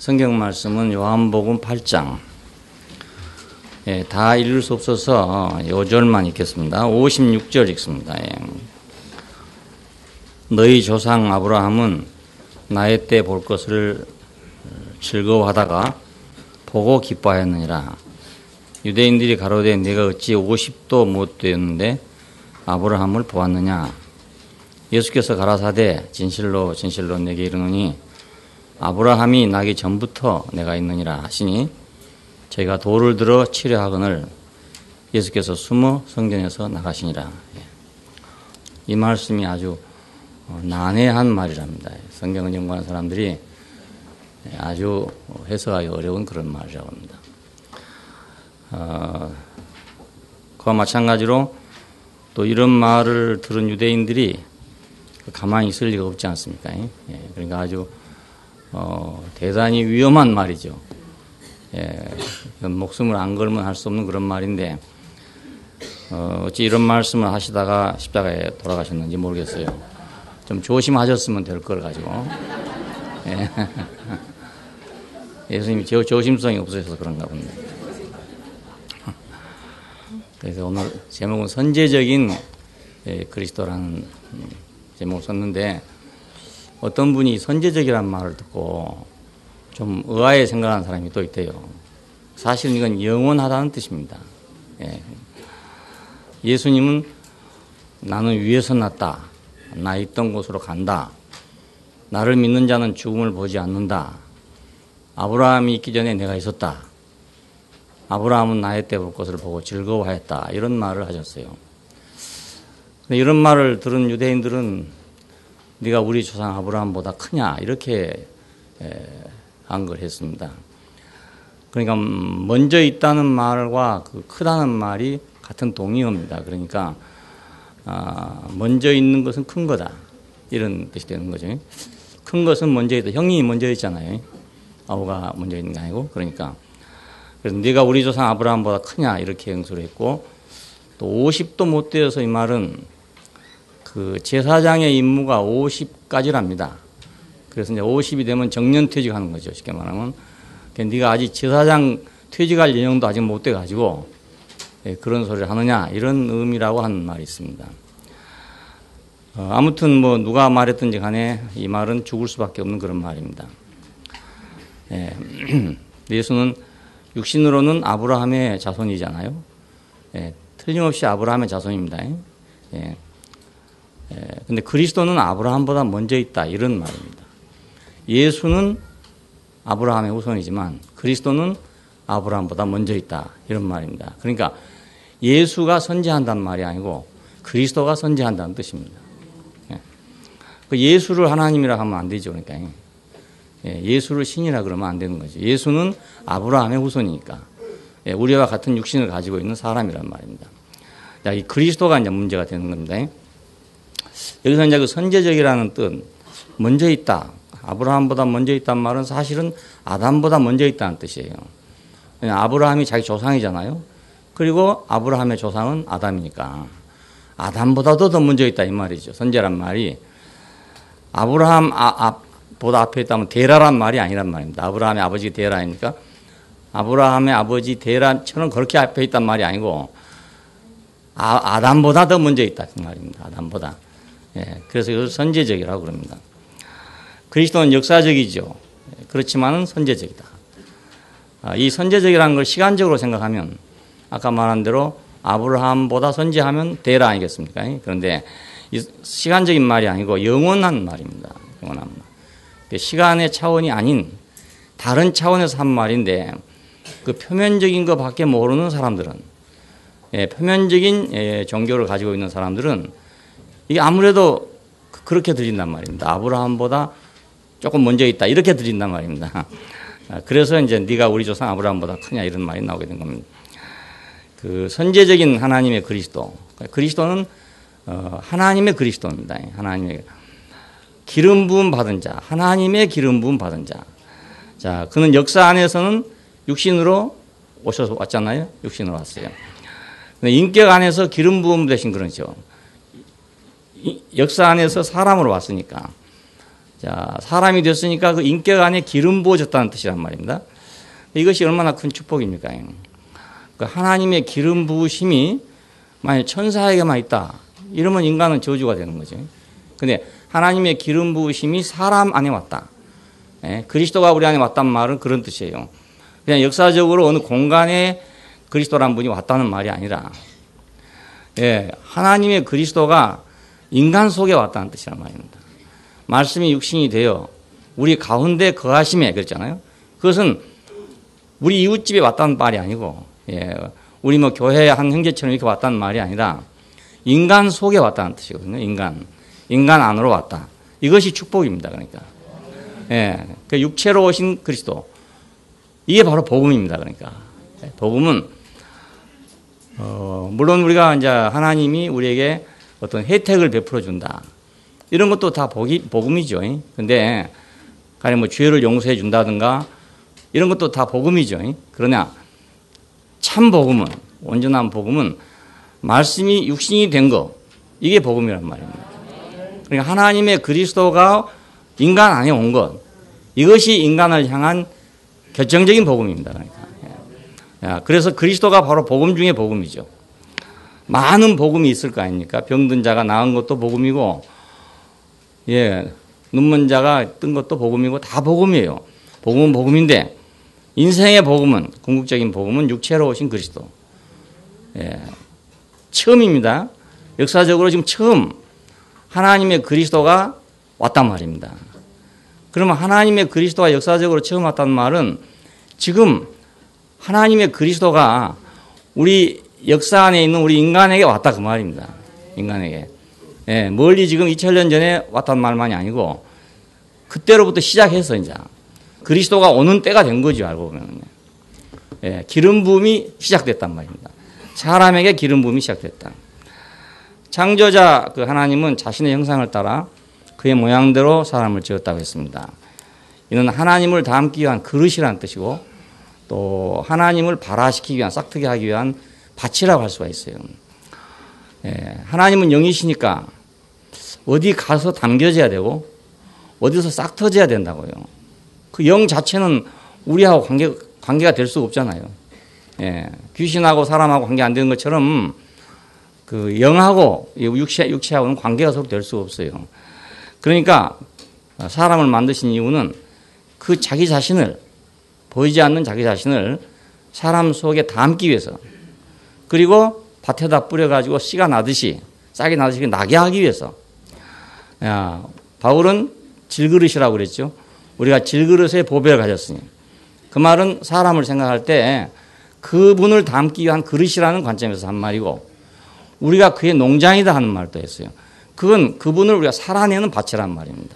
성경 말씀은 요한복음 8장. 예, 다 읽을 수 없어서 요 절만 읽겠습니다. 56절 읽습니다. 예. 너희 조상 아브라함은 나의 때 볼 것을 즐거워하다가 보고 기뻐하였느니라. 유대인들이 가로되 네가 어찌 50도 못 되었는데 아브라함을 보았느냐. 예수께서 가라사대 진실로 진실로 내게 이르노니 아브라함이 나기 전부터 내가 있느니라 하시니 저희가 돌을 들어 치려 하거늘 예수께서 숨어 성전에서 나가시니라. 이 말씀이 아주 난해한 말이랍니다. 성경을 연구하는 사람들이 아주 해석하기 어려운 그런 말이라고 합니다. 그와 마찬가지로 또 이런 말을 들은 유대인들이 가만히 있을 리가 없지 않습니까? 그러니까 아주 대단히 위험한 말이죠. 목숨을 안 걸면 할 수 없는 그런 말인데 어찌 이런 말씀을 하시다가 십자가에 돌아가셨는지 모르겠어요. 좀 조심하셨으면 될 걸 가지고. 예수님이 조심성이 없으셔서 그런가 본데. 그래서 오늘 제목은 선제적인 그리스도라는 제목을 썼는데 어떤 분이 선제적이라는 말을 듣고 좀 의아해 생각하는 사람이 또 있대요. 사실은 이건 영원하다는 뜻입니다. 예수님은 나는 위에서 났다. 나 있던 곳으로 간다. 나를 믿는 자는 죽음을 보지 않는다. 아브라함이 있기 전에 내가 있었다. 아브라함은 나의 때 볼 것을 보고 즐거워하였다. 이런 말을 하셨어요. 이런 말을 들은 유대인들은 네가 우리 조상 아브라함보다 크냐 이렇게 한 걸 했습니다. 그러니까 먼저 있다는 말과 그 크다는 말이 같은 동의어입니다. 그러니까 먼저 있는 것은 큰 거다 이런 뜻이 되는 거죠. 큰 것은 먼저 있다. 형이 먼저 있잖아요. 아우가 먼저 있는 게 아니고. 그러니까 그래서 네가 우리 조상 아브라함보다 크냐 이렇게 응수를 했고, 또 50도 못 되어서 이 말은 그 제사장의 임무가 50까지랍니다. 그래서 이제 50이 되면 정년 퇴직하는 거죠. 쉽게 말하면. 그러니까 네가 아직 제사장 퇴직할 연령도 아직 못 돼가지고 그런 소리를 하느냐 이런 의미라고 하는 말이 있습니다. 아무튼 뭐 누가 말했든지 간에 이 말은 죽을 수밖에 없는 그런 말입니다. 예수는 육신으로는 아브라함의 자손이잖아요. 틀림없이 아브라함의 자손입니다. 근데 그리스도는 아브라함보다 먼저 있다 이런 말입니다. 예수는 아브라함의 후손이지만 그리스도는 아브라함보다 먼저 있다 이런 말입니다. 그러니까 예수가 선지한다는 말이 아니고 그리스도가 선지한다는 뜻입니다. 예수를 하나님이라 하면 안 되죠. 그러니까 예수를 신이라 그러면 안 되는 거죠. 예수는 아브라함의 후손이니까 우리와 같은 육신을 가지고 있는 사람이란 말입니다. 자, 이 그리스도가 이제 문제가 되는 겁니다. 여기서 이제 그 선제적이라는 뜻, 먼저 있다. 아브라함보다 먼저 있다는 말은 사실은 아담보다 먼저 있다는 뜻이에요. 아브라함이 자기 조상이잖아요. 그리고 아브라함의 조상은 아담이니까 아담보다도 더 먼저 있다 이 말이죠. 선제란 말이 아브라함 보다 앞에 있다면 데라란 말이 아니란 말입니다. 아브라함의 아버지 데라니까 아브라함의 아버지 데라처럼 그렇게 앞에 있단 말이 아니고 아담보다 더 먼저 있다 그 말입니다. 아담보다. 그래서 이것을 선제적이라고 그럽니다. 그리스도는 역사적이죠. 그렇지만은 선제적이다. 이 선제적이라는 걸 시간적으로 생각하면 아까 말한 대로 아브라함보다 선지하면 데라 아니겠습니까? 그런데 이 시간적인 말이 아니고 영원한 말입니다. 영원한 말. 시간의 차원이 아닌 다른 차원에서 한 말인데 그 표면적인 것밖에 모르는 사람들은 표면적인 종교를 가지고 있는 사람들은 이게 아무래도 그렇게 들린단 말입니다. 아브라함보다 조금 먼저 있다 이렇게 들린단 말입니다. 그래서 이제 네가 우리 조상 아브라함보다 크냐 이런 말이 나오게 된 겁니다. 그 선제적인 하나님의 그리스도, 그리스도는 하나님의 그리스도입니다. 하나님의 기름 부음 받은 자, 하나님의 기름 부음 받은 자. 자, 그는 역사 안에서는 육신으로 오셔서 왔잖아요. 육신으로 왔어요. 근데 인격 안에서 기름 부음 되신 그러죠. 역사 안에서 사람으로 왔으니까. 자, 사람이 됐으니까 그 인격 안에 기름 부어졌다는 뜻이란 말입니다. 이것이 얼마나 큰 축복입니까? 그 하나님의 기름 부으심이 만약 천사에게만 있다. 이러면 인간은 저주가 되는 거죠. 근데 하나님의 기름 부으심이 사람 안에 왔다. 예, 그리스도가 우리 안에 왔단 말은 그런 뜻이에요. 그냥 역사적으로 어느 공간에 그리스도란 분이 왔다는 말이 아니라, 예, 하나님의 그리스도가 인간 속에 왔다는 뜻이란 말입니다. 말씀이 육신이 되어 우리 가운데 거하심에 그랬잖아요. 그것은 우리 이웃집에 왔다는 말이 아니고, 예, 우리 뭐 교회 한 형제처럼 이렇게 왔다는 말이 아니라 인간 속에 왔다는 뜻이거든요. 인간 안으로 왔다. 이것이 축복입니다. 그러니까, 예, 그 육체로 오신 그리스도, 이게 바로 복음입니다. 그러니까 복음은 물론 우리가 이제 하나님이 우리에게 어떤 혜택을 베풀어 준다. 이런 것도 다 복음이죠. 근데 가령 뭐 죄를 용서해 준다든가 이런 것도 다 복음이죠. 그러나 참 복음은, 온전한 복음은 말씀이 육신이 된 거, 이게 복음이란 말입니다. 그러니까 하나님의 그리스도가 인간 안에 온 것, 이것이 인간을 향한 결정적인 복음입니다. 그러니까. 그래서 그리스도가 바로 복음 중에 복음이죠. 많은 복음이 있을 거 아닙니까? 병든 자가 나은 것도 복음이고, 예, 눈먼 자가 뜬 것도 복음이고, 다 복음이에요. 복음은 복음인데, 인생의 복음은, 궁극적인 복음은 육체로 오신 그리스도. 예, 처음입니다. 역사적으로 지금 처음 하나님의 그리스도가 왔단 말입니다. 그러면 하나님의 그리스도가 역사적으로 처음 왔다는 말은 지금 하나님의 그리스도가 우리 역사 안에 있는 우리 인간에게 왔다 그 말입니다. 인간에게. 예, 멀리 지금 2000년 전에 왔다는 말만이 아니고 그때로부터 시작해서 이제 그리스도가 오는 때가 된 거죠. 알고 보면. 예, 기름 부음이 시작됐단 말입니다. 사람에게 기름 부음이 시작됐다. 창조자 그 하나님은 자신의 형상을 따라 그의 모양대로 사람을 지었다고 했습니다. 이는 하나님을 닮기 위한 그릇이라는 뜻이고 또 하나님을 발화시키기 위한, 싹트게 하기 위한 밭이라고 할 수가 있어요. 예, 하나님은 영이시니까 어디 가서 담겨져야 되고 어디서 싹 터져야 된다고요. 그 영 자체는 우리하고 관계가 될 수가 없잖아요. 예, 귀신하고 사람하고 관계 안 되는 것처럼 그 영하고 육체하고는 관계가 서로 될 수가 없어요. 그러니까 사람을 만드신 이유는 그 자기 자신을, 보이지 않는 자기 자신을 사람 속에 담기 위해서, 그리고 밭에다 뿌려가지고 씨가 나듯이, 싹이 나듯이 나게 하기 위해서. 야, 바울은 질그릇이라고 그랬죠. 우리가 질그릇의 보배를 가졌으니. 그 말은 사람을 생각할 때 그분을 담기 위한 그릇이라는 관점에서 한 말이고, 우리가 그의 농장이다 하는 말도 했어요. 그건 그분을 우리가 살아내는 밭이란 말입니다.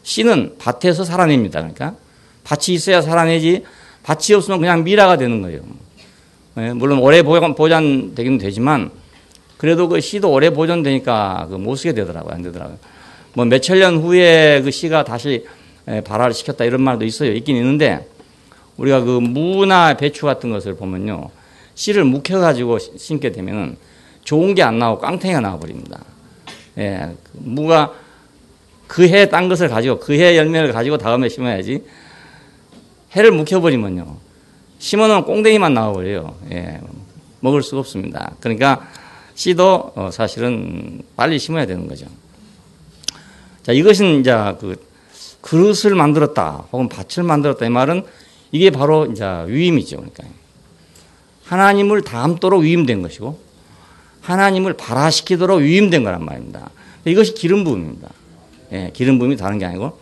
씨는 밭에서 살아냅니다. 그러니까 밭이 있어야 살아내지, 밭이 없으면 그냥 미라가 되는 거예요. 물론 오래 보존되기는 되지만 그래도 그 씨도 오래 보존되니까 그 못 쓰게 되더라고요. 안 되더라고요. 뭐 몇천 년 후에 그 씨가 다시 발화를 시켰다 이런 말도 있어요. 있긴 있는데 우리가 그 무나 배추 같은 것을 보면요, 씨를 묵혀가지고 심게 되면은 좋은 게 안 나오고 깡탱이가 나와버립니다. 예, 무가 그 해 딴 것을 가지고 그 해 열매를 가지고 다음에 심어야지, 해를 묵혀버리면요 심어놓은 꽁댕이만 나와버려요. 예, 먹을 수가 없습니다. 그러니까 씨도 사실은 빨리 심어야 되는 거죠. 자, 이것은 이제 그 그릇을 만들었다 혹은 밭을 만들었다 이 말은 이게 바로 이제 위임이죠. 그러니까 하나님을 닮도록 위임된 것이고 하나님을 발화시키도록 위임된 거란 말입니다. 이것이 기름 부음입니다. 예, 기름 부음이 다른 게 아니고.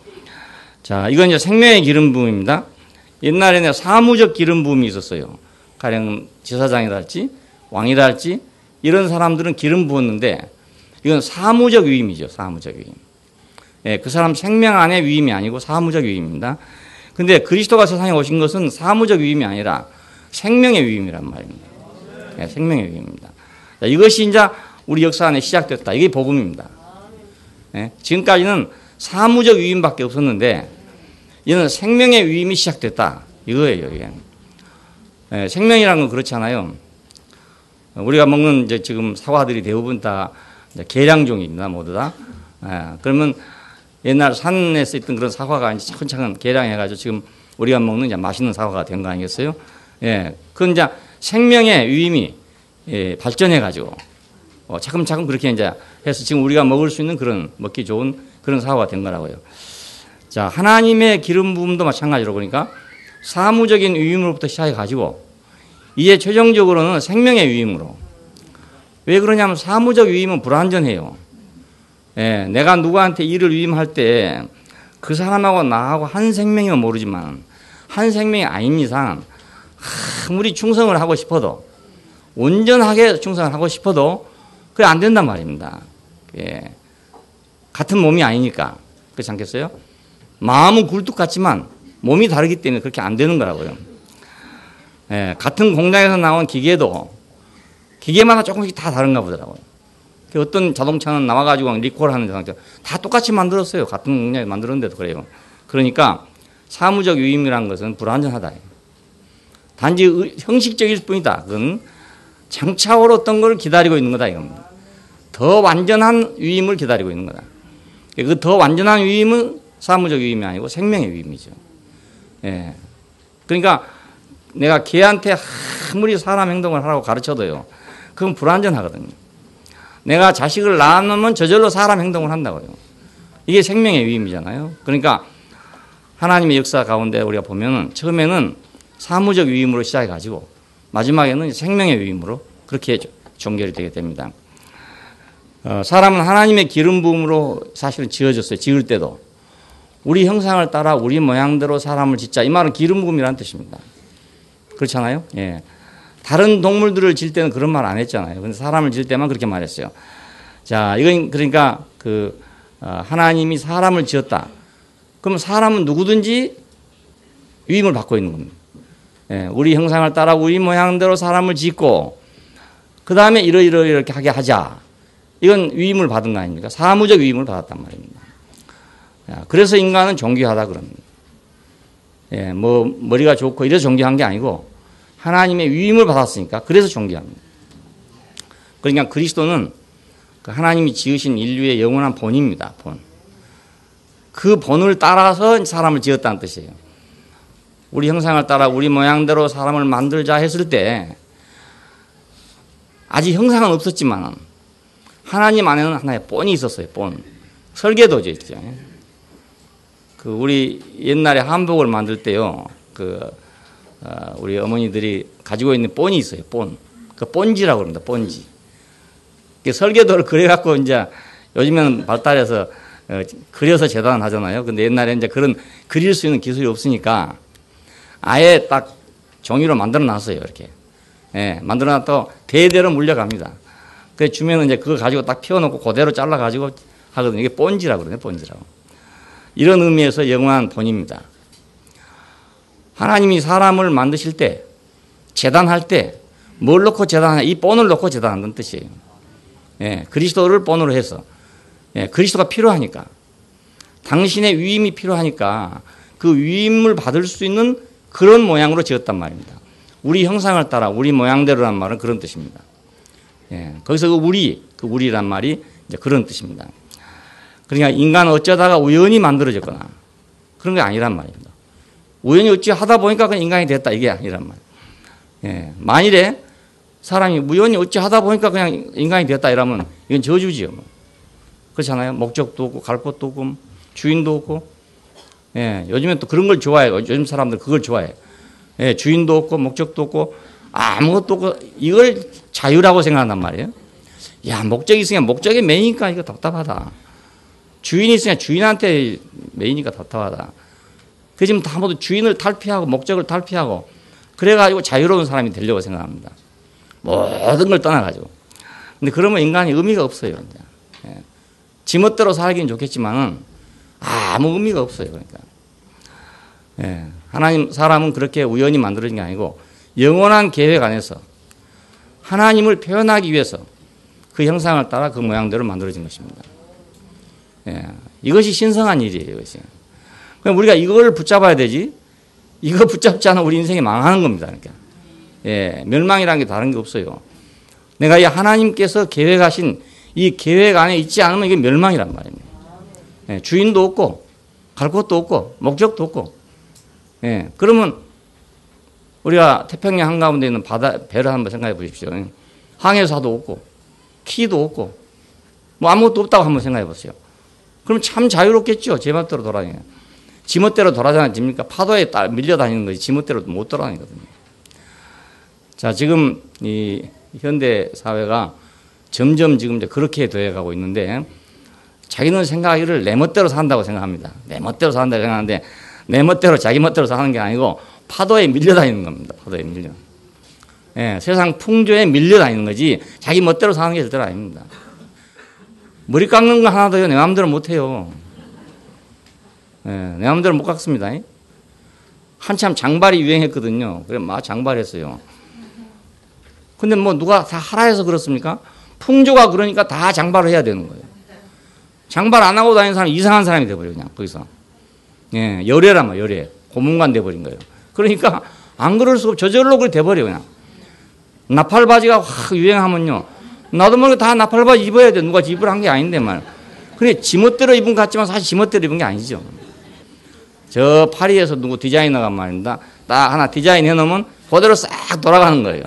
자, 이건 이제 생명의 기름 부음입니다. 옛날에는 사무적 기름 부음이 있었어요. 가령 지사장이랄지 왕이랄지 이런 사람들은 기름 부었는데 이건 사무적 위임이죠. 사무적 위임. 예, 그 사람 생명 안의 위임이 아니고 사무적 위임입니다. 근데 그리스도가 세상에 오신 것은 사무적 위임이 아니라 생명의 위임이란 말입니다. 예, 생명의 위임입니다. 자, 이것이 이제 우리 역사 안에 시작됐다. 이게 복음입니다. 예, 지금까지는 사무적 위임밖에 없었는데 이는 생명의 위임이 시작됐다. 이거예요. 이게. 예, 생명이라는 건 그렇잖아요. 우리가 먹는 이제 지금 사과들이 대부분 다 계량종입니다. 모두 다. 예, 그러면 옛날 산에서 있던 그런 사과가 이제 차근차근 개량해가지고 지금 우리가 먹는 이제 맛있는 사과가 된 거 아니겠어요? 예. 그건 이제 생명의 위임이 예, 발전해가지고 차근차근 그렇게 이제 해서 지금 우리가 먹을 수 있는 그런 먹기 좋은 그런 사과가 된 거라고요. 자, 하나님의 기름 부음도 마찬가지로 그러니까 사무적인 위임으로부터 시작해가지고 이제 최종적으로는 생명의 위임으로. 왜 그러냐면 사무적 위임은 불완전해요. 예, 내가 누구한테 일을 위임할 때 그 사람하고 나하고 한 생명이면 모르지만 한 생명이 아닌 이상 아무리 충성을 하고 싶어도 온전하게 충성을 하고 싶어도 그게 안 된단 말입니다. 예, 같은 몸이 아니니까. 그렇지 않겠어요? 마음은 굴뚝 같지만 몸이 다르기 때문에 그렇게 안 되는 거라고요. 예, 같은 공장에서 나온 기계도 기계마다 조금씩 다 다른가 보더라고요. 어떤 자동차는 나와가지고 리콜하는 자동차 다 똑같이 만들었어요. 같은 공장에서 만들었는데도 그래요. 그러니까 사무적 위임이라는 것은 불완전하다. 단지 형식적일 뿐이다. 그건 장차로 어떤 걸 기다리고 있는 거다 이겁니다. 더 완전한 위임을 기다리고 있는 거다. 그 더 완전한 위임은 사무적 위임이 아니고 생명의 위임이죠. 예. 그러니까 내가 걔한테 아무리 사람 행동을 하라고 가르쳐도요. 그건 불완전하거든요. 내가 자식을 낳으면 저절로 사람 행동을 한다고요. 이게 생명의 위임이잖아요. 그러니까 하나님의 역사 가운데 우리가 보면은 처음에는 사무적 위임으로 시작해가지고 마지막에는 생명의 위임으로 그렇게 종결이 되게 됩니다. 사람은 하나님의 기름 부음으로 사실은 지어졌어요. 지을 때도. 우리 형상을 따라 우리 모양대로 사람을 짓자. 이 말은 기름 부음이라는 뜻입니다. 그렇잖아요. 예. 다른 동물들을 질 때는 그런 말 안 했잖아요. 근데 사람을 질 때만 그렇게 말했어요. 자, 이건 그러니까 하나님이 사람을 지었다. 그럼 사람은 누구든지 위임을 받고 있는 겁니다. 예, 우리 형상을 따라 우리 모양대로 사람을 짓고 그 다음에 이렇게 하게 하자. 이건 위임을 받은 거 아닙니까? 사무적 위임을 받았단 말입니다. 그래서 인간은 존귀하다 그럽니다. 예, 뭐 머리가 좋고 이래서 존귀한 게 아니고 하나님의 위임을 받았으니까 그래서 존귀합니다. 그러니까 그리스도는 하나님이 지으신 인류의 영원한 본입니다. 본. 그 본을 따라서 사람을 지었다는 뜻이에요. 우리 형상을 따라 우리 모양대로 사람을 만들자 했을 때 아직 형상은 없었지만 하나님 안에는 하나의 본이 있었어요. 본. 설계도죠. 있죠. 우리 옛날에 한복을 만들 때요. 우리 어머니들이 가지고 있는 본이 있어요. 본. 그 본지라고 그럽니다. 본지. 설계도를 그려갖고 이제 요즘에는 발달해서 그려서 재단을 하잖아요. 근데 옛날에 이제 그런 그릴 수 있는 기술이 없으니까 아예 딱 종이로 만들어 놨어요. 이렇게. 예, 만들어 놨다가 대대로 물려갑니다. 그래서 주면은 이제 그거 가지고 딱 피워놓고 그대로 잘라가지고 하거든요. 이게 본지라고 그러네요. 본지라고. 이런 의미에서 영원한 본입니다. 하나님이 사람을 만드실 때, 재단할 때, 뭘 놓고 재단하냐? 이 본을 놓고 재단한다는 뜻이에요. 예, 그리스도를 본으로 해서. 예, 그리스도가 필요하니까. 당신의 위임이 필요하니까 그 위임을 받을 수 있는 그런 모양으로 지었단 말입니다. 우리 형상을 따라 우리 모양대로란 말은 그런 뜻입니다. 예, 거기서 그 우리란 말이 이제 그런 뜻입니다. 그러니까 인간은 어쩌다가 우연히 만들어졌거나 그런 게 아니란 말입니다. 우연히 어찌 하다 보니까 그냥 인간이 됐다 이게 아니란 말이에요. 예, 만일에 사람이 우연히 어찌 하다 보니까 그냥 인간이 됐다 이러면 이건 저주지요. 뭐. 그렇잖아요. 목적도 없고 갈 곳도 없고 주인도 없고. 예, 요즘엔 또 그런 걸 좋아해요. 요즘 사람들 그걸 좋아해요. 예, 주인도 없고 목적도 없고 아무것도 없고 이걸 자유라고 생각한단 말이에요. 야, 목적이 있으니까 목적이 매이니까 이거 답답하다. 주인이 있으니까 주인한테 매이니까 답답하다. 그 지금 다 모두 주인을 탈피하고 목적을 탈피하고 그래가지고 자유로운 사람이 되려고 생각합니다. 모든 걸 떠나가지고. 근데 그러면 인간이 의미가 없어요. 예. 지멋대로 살기는 좋겠지만은 아무 의미가 없어요. 그러니까. 예. 하나님, 사람은 그렇게 우연히 만들어진 게 아니고 영원한 계획 안에서 하나님을 표현하기 위해서 그 형상을 따라 그 모양대로 만들어진 것입니다. 예. 이것이 신성한 일이에요. 이것이. 그럼 우리가 이걸 붙잡아야 되지. 이거 붙잡지 않으면 우리 인생이 망하는 겁니다. 그러니까. 예. 멸망이라는 게 다른 게 없어요. 내가 이 하나님께서 계획하신 이 계획 안에 있지 않으면 이게 멸망이란 말입니다. 예, 주인도 없고 갈 곳도 없고 목적도 없고. 예, 그러면 우리가 태평양 한가운데 있는 배를 한번 생각해 보십시오. 항해사도 없고 키도 없고 뭐 아무것도 없다고 한번 생각해 보세요. 그럼 참 자유롭겠죠. 제 멋대로 돌아다니는. 지 멋대로 돌아다닙니까? 파도에 밀려다니는 거지 지 멋대로 못 돌아다니거든요. 자, 지금 이 현대 사회가 점점 지금 이제 그렇게 되어가고 있는데 자기는 생각하기를 내 멋대로 산다고 생각합니다. 내 멋대로 산다고 생각하는데 내 멋대로 자기 멋대로 사는 게 아니고 파도에 밀려다니는 겁니다. 파도에 밀려. 예, 세상 풍조에 밀려다니는 거지 자기 멋대로 사는 게 절대로 아닙니다. 머리 깎는 거 하나도요 내 마음대로 못해요. 예, 내 마음대로 못 깎습니다. 한참 장발이 유행했거든요. 그래 막 장발했어요. 근데 뭐 누가 다 하라 해서 그렇습니까? 풍조가 그러니까 다 장발을 해야 되는 거예요. 장발 안 하고 다니는 사람이 이상한 사람이 돼버려요. 그냥 거기서. 예, 열애라면 열애. 고문관 돼버린 거예요. 그러니까 안 그럴 수가 없고 저절로 그렇게 돼버려요. 그냥. 나팔바지가 확 유행하면요. 나도 모르게 다 나팔바지 입어야 돼. 누가 입으라 한 게 아닌데 말. 그래 지멋대로 입은 것 같지만 사실 지멋대로 입은 게 아니죠. 저 파리에서 누구 디자이너가 말입니다. 딱 하나 디자인 해놓으면 그대로 싹 돌아가는 거예요.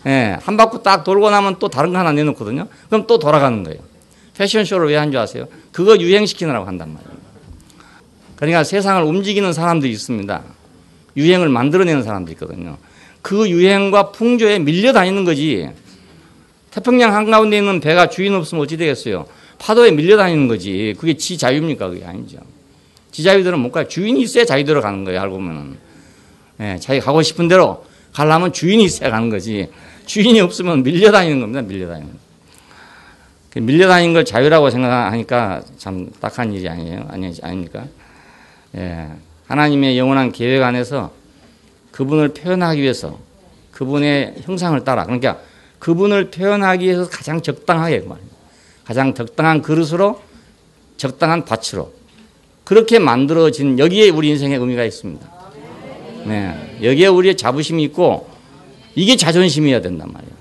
예, 한 바퀴 딱 돌고 나면 또 다른 거 하나 내놓거든요. 그럼 또 돌아가는 거예요. 패션쇼를 왜 한 줄 아세요? 그거 유행시키느라고 한단 말이에요. 그러니까 세상을 움직이는 사람들이 있습니다. 유행을 만들어내는 사람들이 있거든요. 그 유행과 풍조에 밀려다니는 거지. 태평양 한가운데 있는 배가 주인 없으면 어찌 되겠어요? 파도에 밀려다니는 거지. 그게 지 자유입니까? 그게 아니죠. 지 자유대로 못 가요. 주인이 있어야 자유대로 가는 거예요. 알고 보면. 예, 자기 가고 싶은 대로 가려면 주인이 있어야 가는 거지. 주인이 없으면 밀려다니는 겁니다. 밀려다니는. 밀려다니는 걸 자유라고 생각하니까 참 딱한 일이 아니에요. 아닙니까? 예. 하나님의 영원한 계획 안에서 그분을 표현하기 위해서 그분의 형상을 따라 그러니까 그분을 표현하기 위해서 가장 적당하게 가장 적당한 그릇으로 적당한 밭으로 그렇게 만들어진 여기에 우리 인생의 의미가 있습니다. 네. 여기에 우리의 자부심이 있고 이게 자존심이어야 된단 말이에요.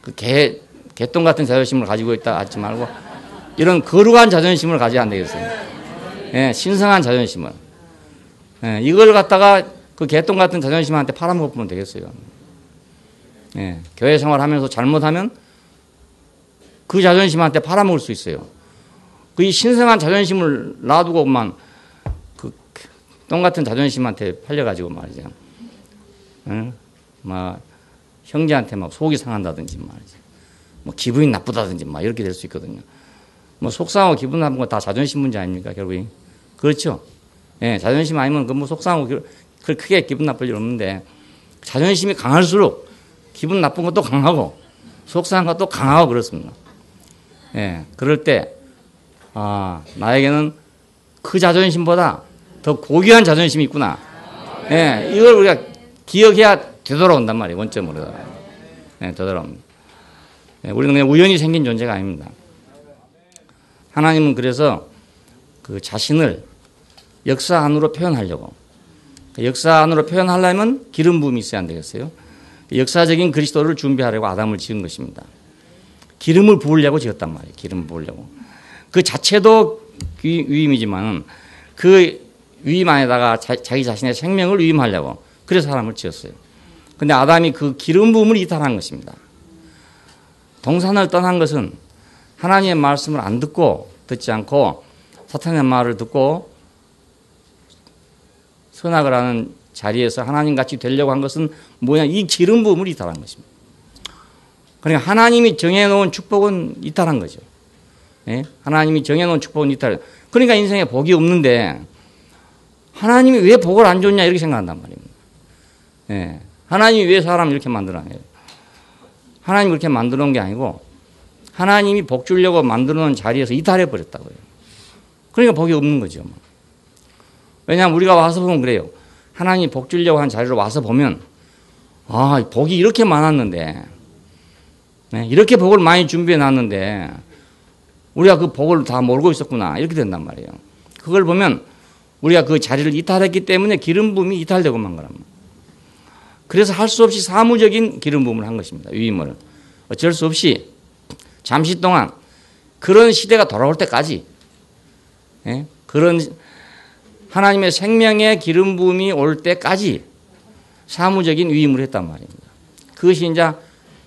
그 개똥 같은 자존심을 가지고 있다 하지 말고 이런 거룩한 자존심을 가져야 안 되겠어요. 네. 신성한 자존심을. 네. 이걸 갖다가 그 개똥 같은 자존심한테 팔아먹으면 되겠어요. 네. 교회 생활하면서 잘못하면 그 자존심한테 팔아먹을 수 있어요. 그 신성한 자존심을 놔두고만 그 똥 같은 자존심한테 팔려가지고 말이죠. 응? 막 형제한테 막 속이 상한다든지 말이죠. 뭐 기분이 나쁘다든지 막 이렇게 될 수 있거든요. 뭐 속상하고 기분 나쁜 거 다 자존심 문제 아닙니까 결국에? 그렇죠. 예, 자존심 아니면 그 뭐 속상하고 크게 기분 나쁠 일 없는데 자존심이 강할수록 기분 나쁜 것도 강하고 속상한 것도 강하고 그렇습니다. 예, 그럴 때 나에게는 그 자존심보다 더 고귀한 자존심이 있구나. 예, 이걸 우리가 기억해야 되돌아온단 말이에요. 원점으로. 예, 되돌아옵니다. 예, 우리는 그냥 우연히 생긴 존재가 아닙니다. 하나님은 그래서 그 자신을 역사 안으로 표현하려고. 역사 안으로 표현하려면 기름 부음이 있어야 안 되겠어요? 역사적인 그리스도를 준비하려고 아담을 지은 것입니다. 기름을 부으려고 지었단 말이에요. 기름을 부으려고. 그 자체도 위임이지만 그 위임 안에다가 자기 자신의 생명을 위임하려고 그래서 사람을 지었어요. 근데 아담이 그 기름 부음을 이탈한 것입니다. 동산을 떠난 것은 하나님의 말씀을 안 듣지 않고 사탄의 말을 듣고 선악을 하는 자리에서 하나님같이 되려고 한 것은 뭐냐? 이 기름 부음을 이탈한 것입니다. 그러니까 하나님이 정해놓은 축복은 이탈한 거죠. 예? 하나님이 정해놓은 축복은 이탈. 그러니까 인생에 복이 없는데 하나님이 왜 복을 안 줬냐 이렇게 생각한단 말입니다. 예. 하나님이 왜 사람을 이렇게 만들어내요? 하나님이 그렇게 만들어 놓은 게 아니고 하나님이 복 주려고 만들어 놓은 자리에서 이탈해 버렸다고요. 그러니까 복이 없는 거죠. 왜냐하면 우리가 와서 보면 그래요. 하나님이 복 주려고 한 자리로 와서 보면 복이 이렇게 많았는데 네, 이렇게 복을 많이 준비해 놨는데 우리가 그 복을 다 모르고 있었구나 이렇게 된단 말이에요. 그걸 보면 우리가 그 자리를 이탈했기 때문에 기름 부음이 이탈되고 만 거란 말이에요. 그래서 할 수 없이 사무적인 기름 부음을 한 것입니다. 위임을. 어쩔 수 없이 잠시 동안 그런 시대가 돌아올 때까지 예? 그런 하나님의 생명의 기름 부음이 올 때까지 사무적인 위임을 했단 말입니다. 그것이 이제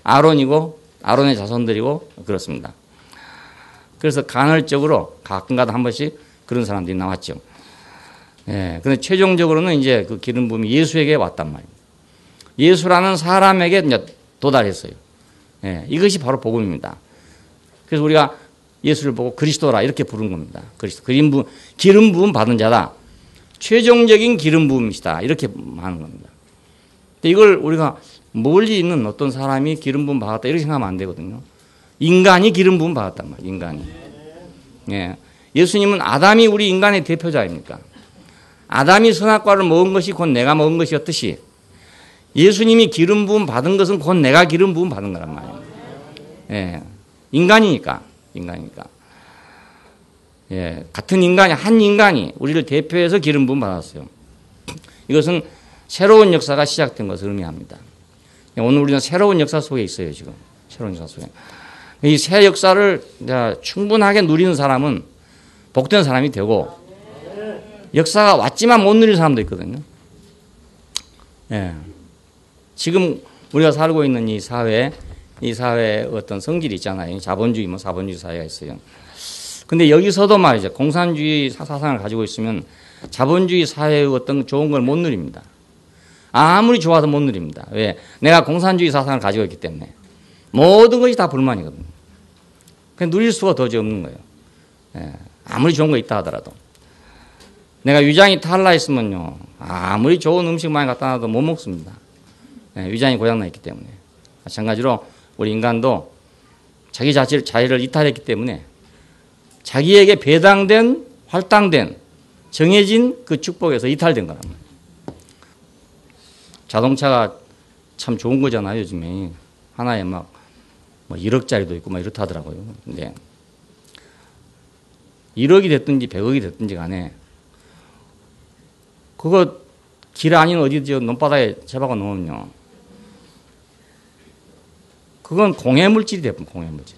아론이고 아론의 자손들이고 그렇습니다. 그래서 간헐적으로 가끔가다 한 번씩 그런 사람들이 나왔죠. 예, 근데 최종적으로는 이제 그 기름 부음이 예수에게 왔단 말입니다. 예수라는 사람에게 이제 도달했어요. 예, 이것이 바로 복음입니다. 그래서 우리가 예수를 보고 그리스도라 이렇게 부른 겁니다. 그리스도 기름 부음 받은 자다. 최종적인 기름 부음이시다. 이렇게 하는 겁니다. 근데 이걸 우리가 멀리 있는 어떤 사람이 기름 부음 받았다 이렇게 생각하면 안 되거든요. 인간이 기름 부음 받았단 말이에요. 인간이. 예. 예수님은 아담이 우리 인간의 대표자입니까? 아담이 선악과를 먹은 것이 곧 내가 먹은 것이었듯이 예수님이 기름 부음 받은 것은 곧 내가 기름 부음 받은 거란 말이에요. 예. 인간이니까. 예. 같은 인간이, 한 인간이 우리를 대표해서 기름 부음 받았어요. 이것은 새로운 역사가 시작된 것을 의미합니다. 오늘 우리는 새로운 역사 속에 있어요, 지금. 새로운 역사 속에. 이 새 역사를 충분하게 누리는 사람은 복된 사람이 되고, 역사가 왔지만 못 누릴 사람도 있거든요. 예. 지금 우리가 살고 있는 이 사회의 어떤 성질이 있잖아요. 자본주의, 사본주의 사회가 있어요. 근데 여기서도 말이죠. 공산주의 사상을 가지고 있으면 자본주의 사회의 어떤 좋은 걸 못 누립니다. 아무리 좋아도 못 누립니다. 왜? 내가 공산주의 사상을 가지고 있기 때문에. 모든 것이 다 불만이거든요. 그냥 누릴 수가 도저히 없는 거예요. 예. 아무리 좋은 거 있다 하더라도. 내가 위장이 탈라했으면요. 아무리 좋은 음식 많이 갖다 놔도 못 먹습니다. 예. 위장이 고장나 있기 때문에. 마찬가지로 우리 인간도 자기 자의를 이탈했기 때문에 자기에게 배당된, 할당된, 정해진 그 축복에서 이탈된 거란 말이에요. 자동차가 참 좋은 거잖아요, 요즘에. 하나에 막, 1억짜리도 있고 막 이렇다 하더라고요. 근데 1억이 됐든지 100억이 됐든지 간에 그거 길 아닌 어디 논바닥에 채박아 놓으면요. 그건 공해물질이 돼요, 공해물질.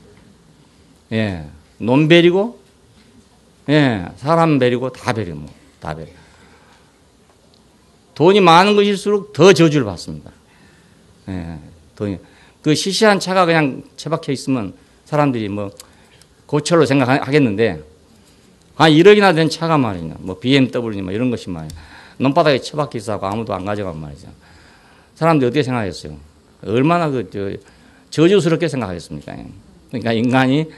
예. 논 베리고, 예. 사람 베리고 다 베리고, 다 베리고. 돈이 많은 것일수록 더 저주를 받습니다. 예. 돈이. 그 시시한 차가 그냥 처박혀 있으면 사람들이 고철로 생각하겠는데, 1억이나 된 차가 말이냐, BMW 이런 것이 말이야. 논바닥에 처박혀 있어서 아무도 안 가져간 말이죠. 사람들이 어떻게 생각했어요? 얼마나 저주스럽게 생각하겠습니까? 그러니까 인간이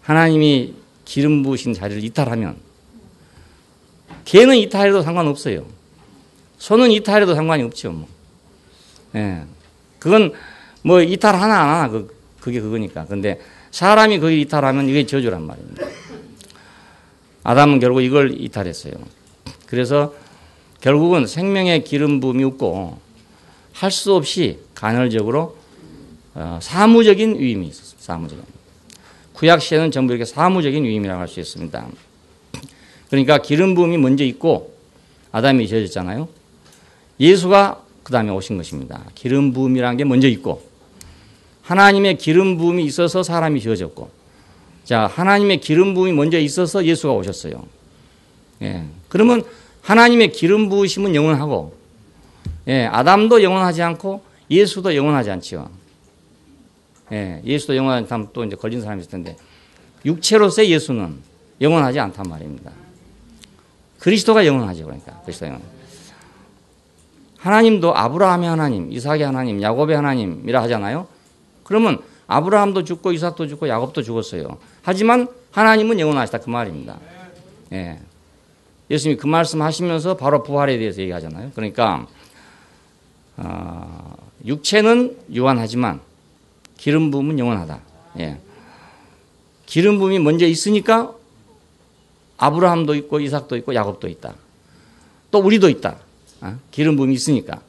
하나님이 기름 부으신 자리를 이탈하면, 개는 이탈해도 상관없어요. 소는 이탈해도 상관이 없죠. 예. 그건 이탈하나 안 하나 그게 그거니까. 근데 사람이 거기 이탈하면 이게 저주란 말입니다. 아담은 결국 이걸 이탈했어요. 그래서 결국은 생명의 기름 부음이 없고 할 수 없이 간헐적으로 사무적인 위임이 있었습니다. 사무적인. 구약 시에는 전부 이렇게 사무적인 위임이라고 할 수 있습니다. 그러니까 기름 부음이 먼저 있고 아담이 지어졌잖아요. 예수가 그 다음에 오신 것입니다. 기름 부음이라는 게 먼저 있고 하나님의 기름 부음이 있어서 사람이 지어졌고, 자, 하나님의 기름 부음이 먼저 있어서 예수가 오셨어요. 예. 그러면 하나님의 기름 부으심은 영원하고, 예, 아담도 영원하지 않고 예수도 영원하지 않지요. 예, 예수도 영원하지 않다면 또 이제 걸린 사람이 있을 텐데, 육체로서의 예수는 영원하지 않단 말입니다. 그리스도가 영원하죠. 그러니까 그리스도가 영원. 하나님도 아브라함의 하나님, 이삭의 하나님, 야곱의 하나님이라 하잖아요. 그러면 아브라함도 죽고 이삭도 죽고 야곱도 죽었어요. 하지만 하나님은 영원하시다 그 말입니다. 예. 예수님이 그 말씀 하시면서 바로 부활에 대해서 얘기하잖아요. 그러니까 육체는 유한하지만 기름 부음은 영원하다. 예. 기름 부음이 먼저 있으니까 아브라함도 있고 이삭도 있고 야곱도 있다. 또 우리도 있다. 기름 부음이 있으니까.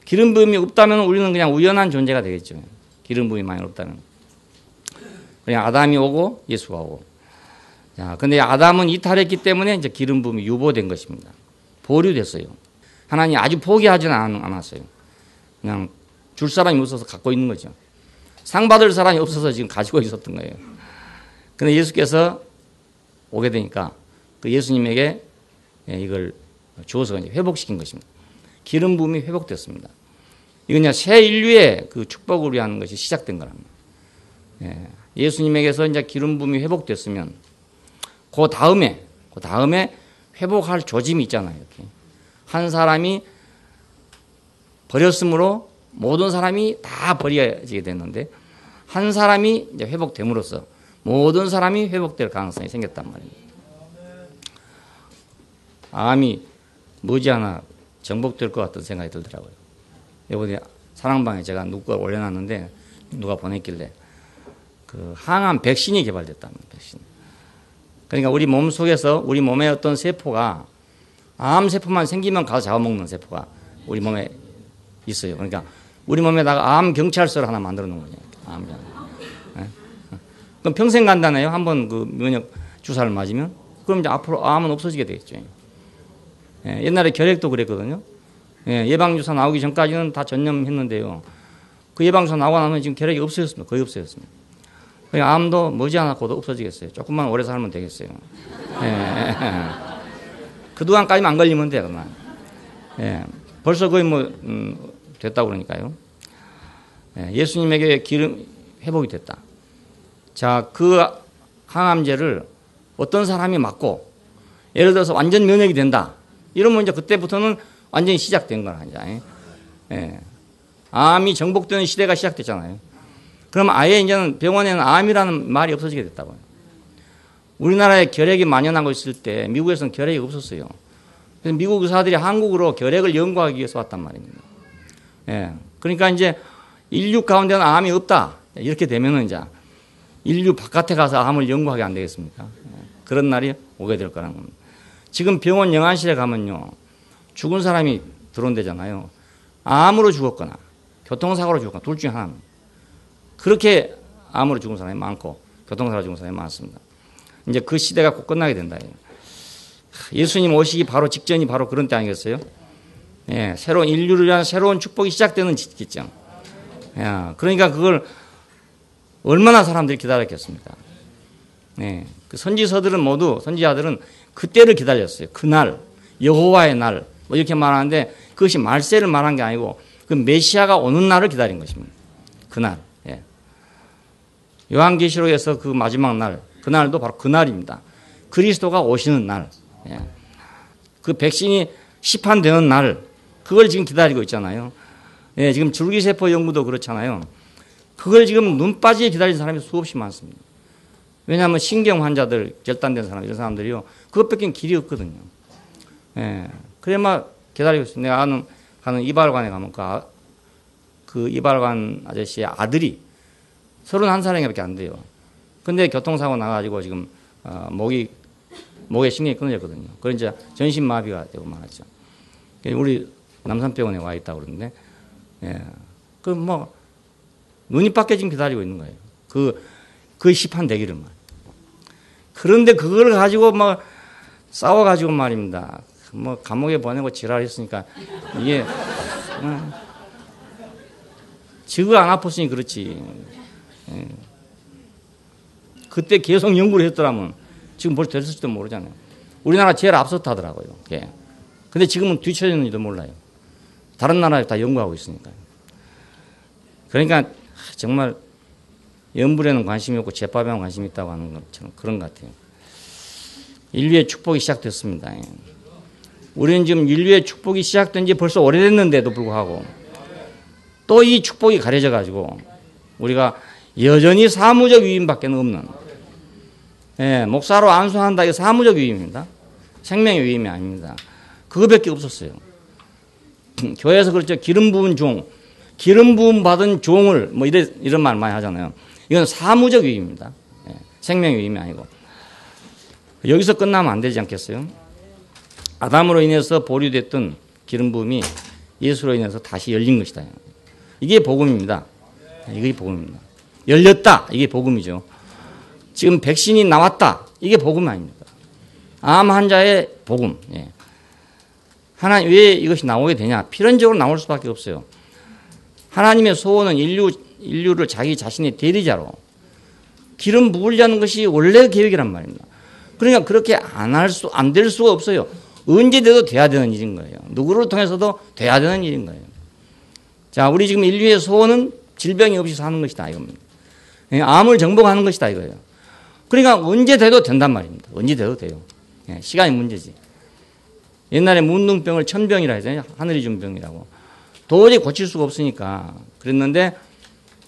기름 부음이 없다면 우리는 그냥 우연한 존재가 되겠죠. 기름 부음이 많이 없다면. 그냥 아담이 오고 예수가 오고. 자, 근데 아담은 이탈했기 때문에 이제 기름 부음이 유보된 것입니다. 보류됐어요. 하나님이 아주 포기하지는 않았어요. 그냥 줄 사람이 없어서 갖고 있는 거죠. 상 받을 사람이 없어서 지금 가지고 있었던 거예요. 근데 예수께서 오게 되니까 그 예수님에게 이걸 주어서 이제 회복시킨 것입니다. 기름 부음이 회복됐습니다. 이건 이제 새 인류의 그 축복을 위한 것이 시작된 거랍니다. 예수님에게서 이제 기름 부음이 회복됐으면 그 다음에 회복할 조짐이 있잖아요. 이렇게. 한 사람이 버렸으므로 모든 사람이 다 버려지게 됐는데 한 사람이 이제 회복됨으로써 모든 사람이 회복될 가능성이 생겼단 말입니다. 암이 머지않아 정복될 것 같은 생각이 들더라고요. 이번에 사랑방에 제가 누가 올려놨는데 누가 보냈길래 그 항암 백신이 개발됐답니다. 백신. 그러니까 우리 몸 속에서 우리 몸의 어떤 세포가 암 세포만 생기면 가서 잡아먹는 세포가 우리 몸에 있어요. 그러니까 우리 몸에다가 암 경찰서를 하나 만들어 놓은 거죠. 암. 그럼 평생 간다네요. 한번 그 면역 주사를 맞으면. 그럼 이제 앞으로 암은 없어지게 되겠죠. 옛날에 결핵도 그랬거든요. 예방주사 나오기 전까지는 다 전염했는데요. 그 예방주사 나오고 나면 지금 결핵이 없어졌습니다. 거의 없어졌습니다. 그러니까 암도 머지않았고도 없어지겠어요. 조금만 오래 살면 되겠어요. 그동안까지만 안 걸리면 돼요. 그만. 벌써 거의 됐다고 그러니까요. 예수님에게 기름 회복이 됐다. 자, 그 항암제를 어떤 사람이 맞고 예를 들어서 완전 면역이 된다. 이러면 이제 그때부터는 완전히 시작된 거라. 암이 정복되는 시대가 시작됐잖아요. 그럼 아예 이제는 병원에는 암이라는 말이 없어지게 됐다고요. 우리나라에 결핵이 만연하고 있을 때 미국에서는 결핵이 없었어요. 그래서 미국 의사들이 한국으로 결핵을 연구하기 위해서 왔단 말입니다. 그러니까 이제 인류 가운데는 암이 없다. 이렇게 되면은 이제 인류 바깥에 가서 암을 연구하게 안 되겠습니까? 그런 날이 오게 될 거라는 겁니다. 지금 병원 영안실에 가면요. 죽은 사람이 들어온대잖아요. 암으로 죽었거나 교통사고로 죽었거나 둘 중에 하나는. 그렇게 암으로 죽은 사람이 많고 교통사고로 죽은 사람이 많습니다. 이제 그 시대가 곧 끝나게 된다. 예수님 오시기 바로 직전이 바로 그런 때 아니겠어요? 새로운 인류를 위한 새로운 축복이 시작되는 시점. 그러니까 그걸 얼마나 사람들이 기다렸겠습니까? 그 선지자들은 그때를 기다렸어요. 그날, 여호와의 날, 뭐 이렇게 말하는데 그것이 말세를 말한 게 아니고 그 메시아가 오는 날을 기다린 것입니다. 그날. 요한계시록에서 그 마지막 날, 그날도 바로 그날입니다. 그리스도가 오시는 날. 그 백신이 시판되는 날, 그걸 지금 기다리고 있잖아요. 지금 줄기세포 연구도 그렇잖아요. 그걸 지금 눈 빠지게 기다리는 사람이 수없이 많습니다. 왜냐하면 신경 환자들, 결단된 사람, 이런 사람들이요. 그것밖에 길이 없거든요. 그래 막 기다리고 있어요. 내가 가는 이발관에 가면 그 이발관 아저씨의 아들이 31살밖에 안 돼요. 근데 교통사고 나가지고 지금 목에 신경이 끊어졌거든요. 그래서 이제 전신마비가 되고 말았죠. 우리 남산병원에 와 있다고 그러는데, 눈이 밖에 지금 기다리고 있는 거예요. 그 시판되기를 말. 그런데 그걸 가지고 싸워가지고 말입니다. 감옥에 보내고 지랄했으니까 이게, 지가 안 아팠으니 그렇지. 그때 계속 연구를 했더라면 지금 벌써 됐을지도 모르잖아요. 우리나라 제일 앞섰다더라고요. 근데 지금은 뒤처졌는지도 몰라요. 다른 나라에 다 연구하고 있으니까요. 그러니까 정말 연불에는 관심이 없고 제밥에만 관심이 있다고 하는 것처럼 그런 것 같아요. 인류의 축복이 시작됐습니다. 우리는 지금 인류의 축복이 시작된 지 벌써 오래됐는데도 불구하고 또 이 축복이 가려져 가지고 우리가 여전히 사무적 위임밖에 없는, 목사로 안수한다. 이거 사무적 위임입니다. 생명의 위임이 아닙니다. 그거밖에 없었어요. 교회에서 그렇죠. 기름 부은 종, 기름 부음 받은 종을 이런 말 많이 하잖아요. 이건 사무적 위임입니다. 생명의 위임이 아니고. 여기서 끝나면 안 되지 않겠어요? 아담으로 인해서 보류됐던 기름 부음이 예수로 인해서 다시 열린 것이다. 이게 복음입니다. 이게 복음입니다. 열렸다. 이게 복음이죠. 지금 백신이 나왔다. 이게 복음 아닙니까? 암 환자의 복음. 하나님, 왜 이것이 나오게 되냐? 필연적으로 나올 수밖에 없어요. 하나님의 소원은 인류를 자기 자신의 대리자로 기름 부으려는 것이 원래 계획이란 말입니다. 그러니까 그렇게 안 될 수가 없어요. 언제 돼도 돼야 되는 일인 거예요. 누구를 통해서도 돼야 되는 일인 거예요. 자, 우리 지금 인류의 소원은 질병이 없이 사는 것이다 이겁니다. 암을 정복하는 것이다 이거예요. 그러니까 언제 돼도 된단 말입니다. 언제 돼도 돼요. 시간이 문제지. 옛날에 문둥병을 천병이라 했잖아요. 하늘이 준 병이라고. 도저히 고칠 수가 없으니까 그랬는데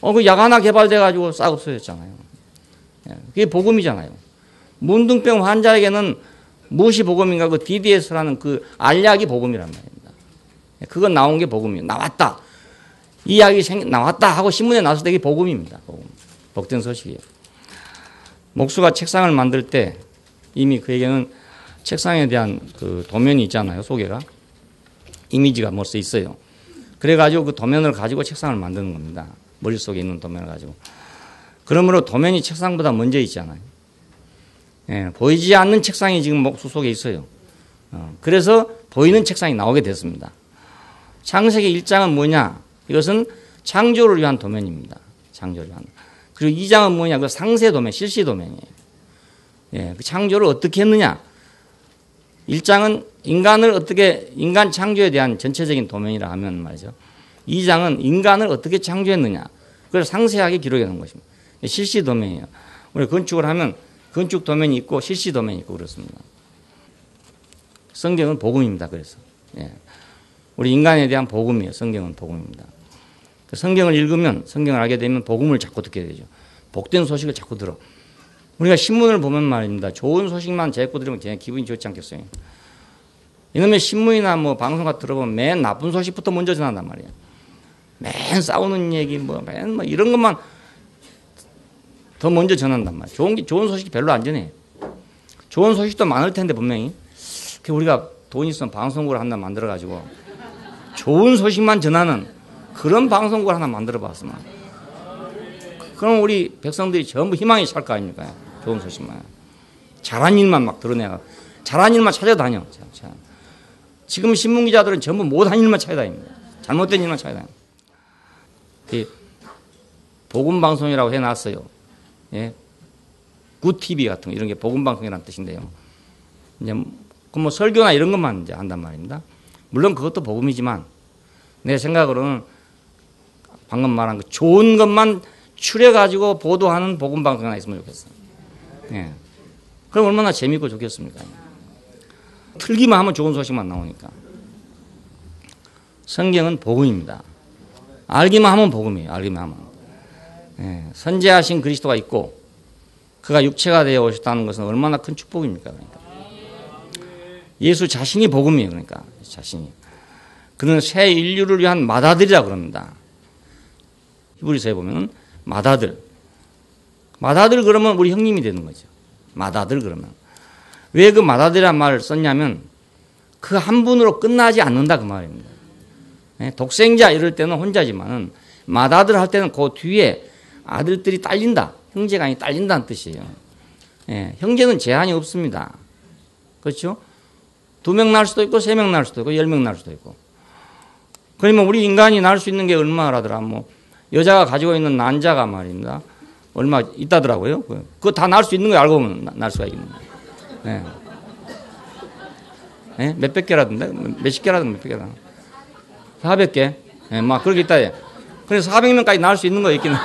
그 약 하나 개발돼가지고 싹 없어졌잖아요. 그게 복음이잖아요. 문둥병 환자에게는 무엇이 복음인가? 그 DDS라는 그 알약이 복음이란 말입니다. 그건 나온 게 복음이에요. 나왔다. 이 약이 나왔다 하고 신문에 나왔을 때 이게 복음입니다. 복음. 복된 소식이에요. 목수가 책상을 만들 때 이미 그에게는 책상에 대한 그 도면이 있잖아요. 소개가. 이미지가 벌써 있어요. 그래가지고 그 도면을 가지고 책상을 만드는 겁니다. 머릿속에 있는 도면을 가지고. 그러므로 도면이 책상보다 먼저 있잖아요. 보이지 않는 책상이 지금 목수 속에 있어요. 그래서 보이는 책상이 나오게 됐습니다. 창세기 1장은 뭐냐? 이것은 창조를 위한 도면입니다. 창조를 위한. 그리고 2장은 뭐냐? 그 상세 도면, 실시 도면이에요. 그 창조를 어떻게 했느냐? 1장은 인간 창조에 대한 전체적인 도면이라 하면 말이죠. 2장은 인간을 어떻게 창조했느냐? 그걸 상세하게 기록해 놓은 것입니다. 실시 도면이에요. 우리 건축을 하면 건축 도면이 있고 실시 도면이 있고 그렇습니다. 성경은 복음입니다. 그래서 우리 인간에 대한 복음이에요. 성경은 복음입니다. 성경을 읽으면 성경을 알게 되면 복음을 자꾸 듣게 되죠. 복된 소식을 자꾸 들어. 우리가 신문을 보면 말입니다. 좋은 소식만 자꾸 들으면 그냥 기분이 좋지 않겠어요. 이놈의 신문이나 뭐 방송 같은 들어보면 맨 나쁜 소식부터 먼저 전한단 말이에요. 맨 싸우는 얘기 맨 이런 것만 더 먼저 전한단 말이에요. 좋은 소식이 별로 안 전해요. 좋은 소식도 많을 텐데 분명히. 우리가 돈 있으면 방송국을 하나 만들어가지고 좋은 소식만 전하는 그런 방송국을 하나 만들어봤으면. 그럼 우리 백성들이 전부 희망이 찰 거 아닙니까? 좋은 소식만. 잘한 일만 막 드러내가. 잘한 일만 찾아다녀. 지금 신문기자들은 전부 못한 일만 찾아다닙니다. 잘못된 일만 찾아다닙니다. 복음방송이라고 해놨어요. 굿TV 같은 거 이런 게 복음방송이라는 뜻인데요. 이제 뭐 설교나 이런 것만 이제 한단 말입니다. 물론 그것도 복음이지만 내 생각으로는 방금 말한 그 좋은 것만 추려가지고 보도하는 복음방송이 하나 있으면 좋겠어요. 그럼 얼마나 재밌고 좋겠습니까? 틀기만 하면 좋은 소식만 나오니까. 성경은 복음입니다. 알기만 하면 복음이에요. 알기만 하면. 선지하신 그리스도가 있고 그가 육체가 되어 오셨다는 것은 얼마나 큰 축복입니까? 그러니까. 예수 자신이 복음이에요. 그러니까 자신이. 그는 새 인류를 위한 맏아들이라고 그럽니다. 히브리서에 보면 맏아들. 맏아들 그러면 우리 형님이 되는 거죠. 맏아들 그러면. 왜 그 맏아들이라는 말을 썼냐면 그 한 분으로 끝나지 않는다 그 말입니다. 독생자 이럴 때는 혼자지만은 맏아들 할 때는 그 뒤에 아들들이 딸린다. 형제가 아니 딸린다는 뜻이에요. 형제는 제한이 없습니다. 그렇죠? 2명 낳을 수도 있고 3명 낳을 수도 있고 10명 낳을 수도 있고. 그러면 우리 인간이 낳을 수 있는 게 얼마라더라. 뭐 여자가 가지고 있는 난자가 말입니다. 얼마 있다더라고요. 그거 다 낳을 수 있는 거 알고 보면 낳을 수가 있는 거예요. 몇백 개라던데? 몇십 개라던데 몇백 개라던데? 400개? 막 그렇게 있다. 그래서 400명까지 낳을 수 있는 거 있기는.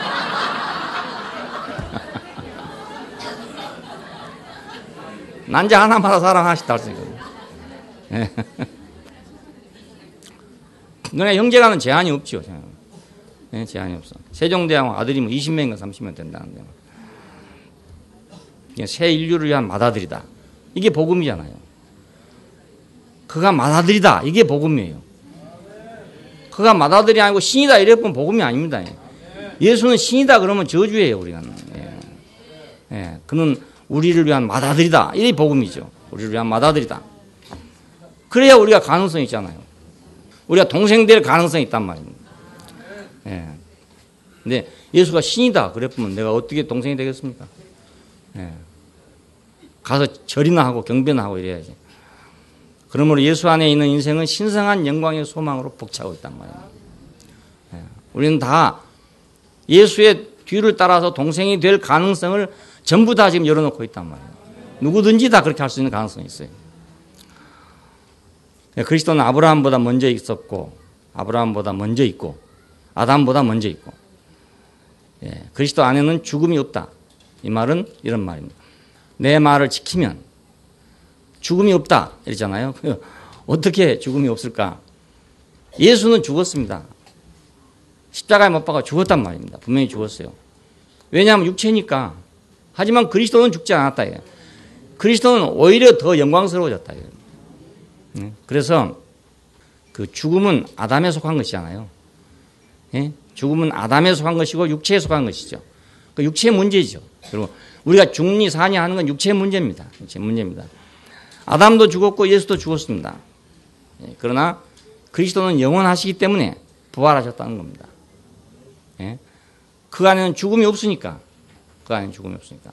난자 하나마다 사람 하나씩 낳을 수 있거든요. 그러나 형제간은 제한이 없죠. 제한이 없어. 세종대왕 아들이면 20명인가 30명 된다는데. 새 인류를 위한 맏아들이다. 이게 복음이잖아요. 그가 맏아들이다. 이게 복음이에요. 그가 맏아들이 아니고 신이다 이랬으면 복음이 아닙니다. 예수는 신이다 그러면 저주예요. 우리가. 그는 우리를 위한 맏아들이다. 이게 복음이죠. 우리를 위한 맏아들이다. 그래야 우리가 가능성이 있잖아요. 우리가 동생 될 가능성이 있단 말입니다. 근데 예수가 신이다 그랬으면 내가 어떻게 동생이 되겠습니까? 가서 절이나 하고 경배나 하고 이래야지. 그러므로 예수 안에 있는 인생은 신성한 영광의 소망으로 벅차고 있단 말입니다. 우리는 다 예수의 뒤를 따라서 동생이 될 가능성을 전부 다 지금 열어놓고 있단 말이에요. 누구든지 다 그렇게 할 수 있는 가능성이 있어요. 그리스도는 아브라함보다 먼저 있었고, 아브라함보다 먼저 있고, 아담보다 먼저 있고, 그리스도 안에는 죽음이 없다. 이 말은 이런 말입니다. 내 말을 지키면 죽음이 없다. 이랬잖아요. 어떻게 죽음이 없을까? 예수는 죽었습니다. 십자가에 못 박아 죽었단 말입니다. 분명히 죽었어요. 왜냐하면 육체니까. 하지만 그리스도는 죽지 않았다. 그리스도는 오히려 더 영광스러워졌다. 그래서 그 죽음은 아담에 속한 것이잖아요. 죽음은 아담에 속한 것이고 육체에 속한 것이죠. 그 육체의 문제죠. 그리고 우리가 죽니 사냐 하는 건 육체의 문제입니다. 육체의 문제입니다. 아담도 죽었고 예수도 죽었습니다. 그러나 그리스도는 영원하시기 때문에 부활하셨다는 겁니다. 그 안에는 죽음이 없으니까. 그 안에는 죽음이 없으니까.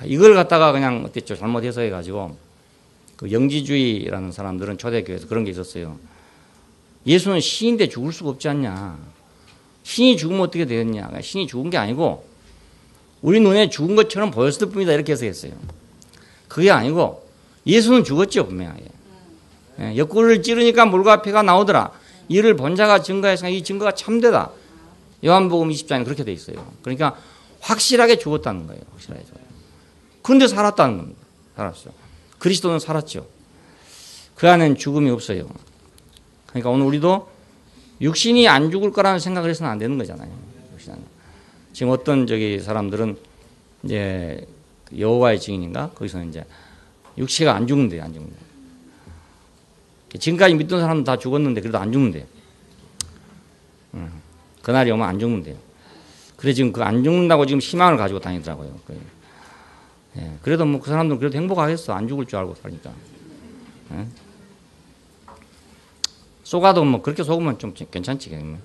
이걸 갖다가 그냥 어땠죠? 잘못 해석해가지고 그 영지주의라는 사람들은 초대교회에서 그런 게 있었어요. 예수는 신인데 죽을 수가 없지 않냐. 신이 죽으면 어떻게 되겠냐. 신이 죽은 게 아니고 우리 눈에 죽은 것처럼 보였을 뿐이다. 이렇게 해석했어요. 그게 아니고 예수는 죽었죠. 분명하게. 옆구리를 찌르니까 물과 피가 나오더라. 이를 본 자가 증거해서 이 증거가 참되다. 요한복음 20장에 그렇게 돼 있어요. 그러니까 확실하게 죽었다는 거예요. 확실하게 죽었어요. 그런데 살았다는 겁니다. 살았어요. 그리스도는 살았죠. 그 안에는 죽음이 없어요. 그러니까 오늘 우리도 육신이 안 죽을 거라는 생각을 해서는 안 되는 거잖아요. 지금 어떤 사람들은 이제 여호와의 증인인가? 거기서는 이제 육체가 안 죽는데요. 안 죽는데. 지금까지 믿던 사람은 다 죽었는데 그래도 안 죽는데요. 그날이 오면 안 죽는데요. 그래 지금 그 안 죽는다고 지금 희망을 가지고 다니더라고요. 그래도 뭐 그 사람들은 그래도 행복하겠어. 안 죽을 줄 알고 사니까. 속아도 뭐 그렇게 속으면 좀 괜찮지.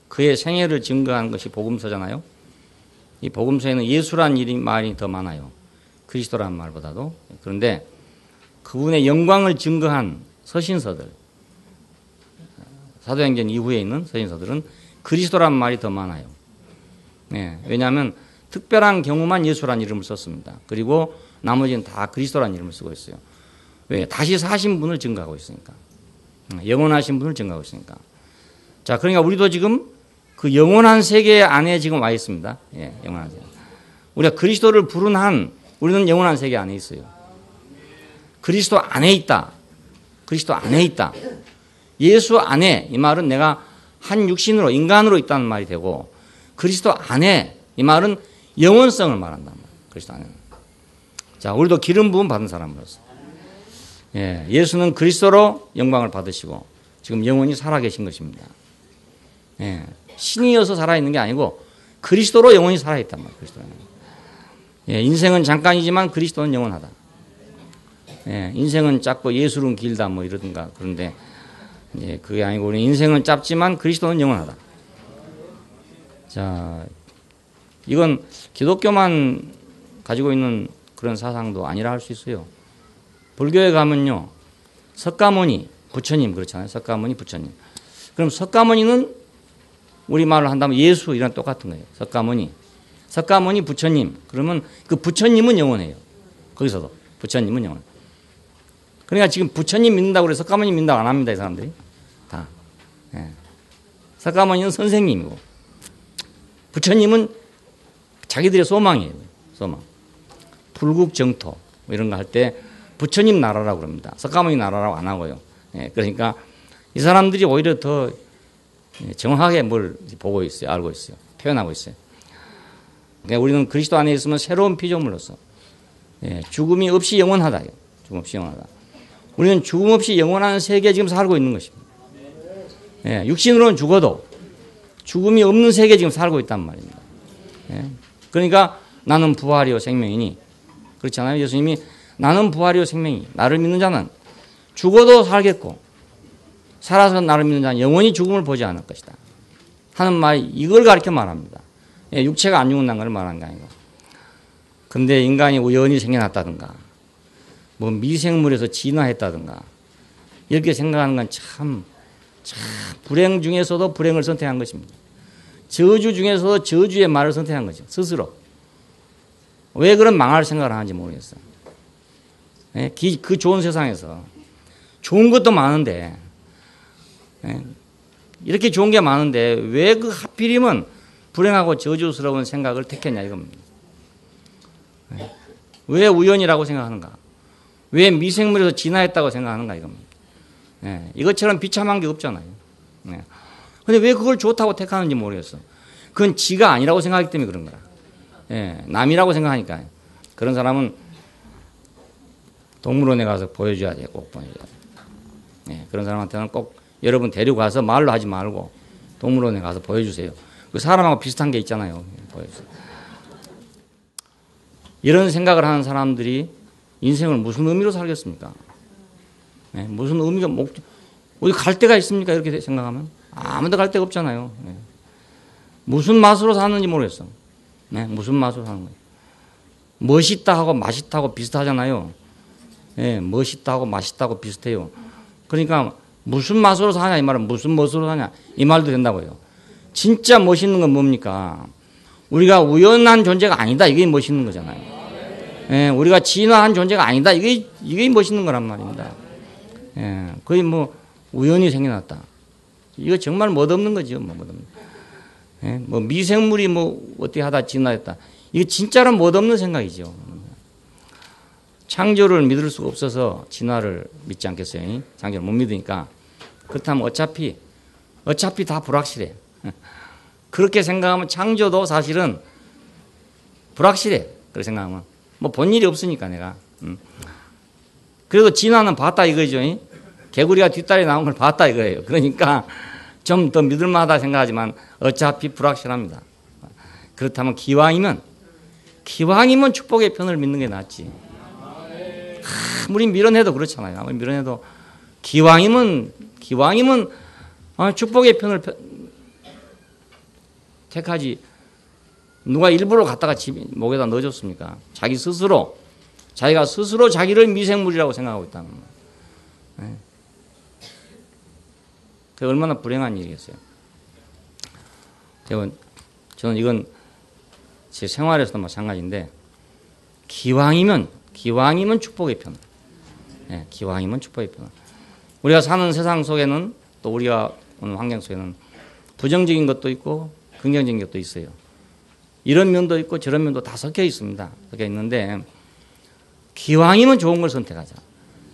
그의 생애를 증거하는 것이 복음서잖아요. 이 복음서에는 예수란 말이 더 많아요. 그리스도라는 말보다도. 그런데 그분의 영광을 증거한 서신서들, 사도행전 이후에 있는 서신서들은 그리스도라는 말이 더 많아요. 왜냐하면 특별한 경우만 예수란 이름을 썼습니다. 그리고 나머지는 다 그리스도란 이름을 쓰고 있어요. 왜? 다시 사신 분을 증거하고 있으니까. 영원하신 분을 증거하고 있으니까. 자, 그러니까 우리도 지금 그 영원한 세계 안에 지금 와 있습니다. 영원한 세계. 우리가 그리스도를 부른 한 우리는 영원한 세계 안에 있어요. 그리스도 안에 있다. 그리스도 안에 있다. 예수 안에 이 말은 내가 한 육신으로 인간으로 있다는 말이 되고 그리스도 안에 이 말은 영원성을 말한단 말이에요. 그리스도 안에는. 자, 우리도 기름 부음 받은 사람으로서 예수는 그리스도로 영광을 받으시고 지금 영원히 살아계신 것입니다. 신이어서 살아있는 게 아니고 그리스도로 영원히 살아있단 말이에요. 그리스도는. 인생은 잠깐이지만 그리스도는 영원하다. 인생은 짧고 예술은 길다 뭐 이러든가 그런데 그게 아니고 우리 인생은 짧지만 그리스도는 영원하다. 자, 이건 기독교만 가지고 있는 그런 사상도 아니라 할 수 있어요. 불교에 가면요, 석가모니, 부처님 그렇잖아요. 석가모니, 부처님. 그럼 석가모니는 우리말로 한다면 예수 이런 똑같은 거예요. 석가모니, 부처님. 그러면 그 부처님은 영원해요. 거기서도 부처님은 영원. 그러니까 지금 부처님 믿는다고 그래서 석가모니 믿는다고 안 합니다. 이 사람들이 다. 석가모니는 선생님이고 부처님은 자기들의 소망이에요. 소망. 불국정토 뭐 이런 거 할 때 부처님 나라라고 그럽니다. 석가모니 나라라고 안 하고요. 그러니까 이 사람들이 오히려 더 정확하게 뭘 보고 있어요. 알고 있어요. 표현하고 있어요. 그러니까 우리는 그리스도 안에 있으면 새로운 피조물로서 죽음이 없이 영원하다. 죽음 없이 영원하다. 우리는 죽음 없이 영원한 세계에 지금 살고 있는 것입니다. 육신으로는 죽어도 죽음이 없는 세계에 지금 살고 있단 말입니다. 그러니까 나는 부활이요 생명이니 그렇잖아요. 예수님이 나는 부활이요 생명이 나를 믿는 자는 죽어도 살겠고 살아서 나를 믿는 자는 영원히 죽음을 보지 않을 것이다 하는 말이 이걸 가르쳐 말합니다. 육체가 안 죽는다는 걸 말하는 게 아니고. 근데 인간이 우연히 생겨났다든가 뭐 미생물에서 진화했다든가 이렇게 생각하는 건 참 불행 중에서도 불행을 선택한 것입니다. 저주 중에서도 저주의 말을 선택한 거죠. 스스로. 왜 그런 망할 생각을 하는지 모르겠어. 예? 그 좋은 세상에서 좋은 것도 많은데, 예? 이렇게 좋은 게 많은데 왜 그 하필이면 불행하고 저주스러운 생각을 택했냐 이겁니다. 예? 왜 우연이라고 생각하는가? 왜 미생물에서 진화했다고 생각하는가 이겁니다. 예? 이것처럼 비참한 게 없잖아요. 예? 근데 왜 그걸 좋다고 택하는지 모르겠어. 그건 지가 아니라고 생각하기 때문에 그런 거라. 예, 남이라고 생각하니까. 그런 사람은 동물원에 가서 보여줘야 돼. 꼭 보여줘야 돼. 예, 그런 사람한테는 꼭 여러분 데리고 가서 말로 하지 말고 동물원에 가서 보여주세요. 그 사람하고 비슷한 게 있잖아요. 보여주세요. 이런 생각을 하는 사람들이 인생을 무슨 의미로 살겠습니까? 예, 무슨 의미가, 어디 갈 데가 있습니까? 이렇게 생각하면. 아무도 갈 데가 없잖아요. 예. 무슨 맛으로 사는지 모르겠어. 네, 무슨 맛으로 사는 거예요. 멋있다 하고 맛있다고 비슷하잖아요. 예, 멋있다 하고 맛있다고 비슷해요. 그러니까 무슨 맛으로 사냐 이 말은 무슨 멋으로 사냐 이 말도 된다고요. 진짜 멋있는 건 뭡니까? 우리가 우연한 존재가 아니다. 이게 멋있는 거잖아요. 예, 우리가 진화한 존재가 아니다. 이게 멋있는 거란 말입니다. 예, 거의 뭐 우연히 생겨났다. 이거 정말 멋없는 거죠. 뭐 멋없는. 예, 뭐 미생물이 뭐 어떻게 하다 진화했다. 이거 진짜로 멋없는 생각이죠. 창조를 믿을 수가 없어서 진화를 믿지 않겠어요? 창조를 못 믿으니까. 그렇다면 어차피 다 불확실해. 그렇게 생각하면 창조도 사실은 불확실해. 그렇게 생각하면. 뭐 본 일이 없으니까 내가. 그래도 진화는 봤다 이거죠. 개구리가 뒷다리 나온 걸 봤다 이거예요. 그러니까 좀 더 믿을만하다 생각하지만 어차피 불확실합니다. 그렇다면 기왕이면 축복의 편을 믿는 게 낫지. 아무리 밀어내도 그렇잖아요. 아무리 밀어내도 기왕이면 축복의 편을 택하지. 누가 일부러 갖다가 목에다 넣어줬습니까? 자기가 스스로 자기를 미생물이라고 생각하고 있다는 거예요. 네. 그 얼마나 불행한 일이겠어요. 저는 이건 제 생활에서도 마찬가지인데 기왕이면 축복의 편. 네, 기왕이면 축복의 편. 우리가 사는 세상 속에는 또 우리가 오는 환경 속에는 부정적인 것도 있고 긍정적인 것도 있어요. 이런 면도 있고 저런 면도 다 섞여 있습니다. 섞여 있는데 기왕이면 좋은 걸 선택하자.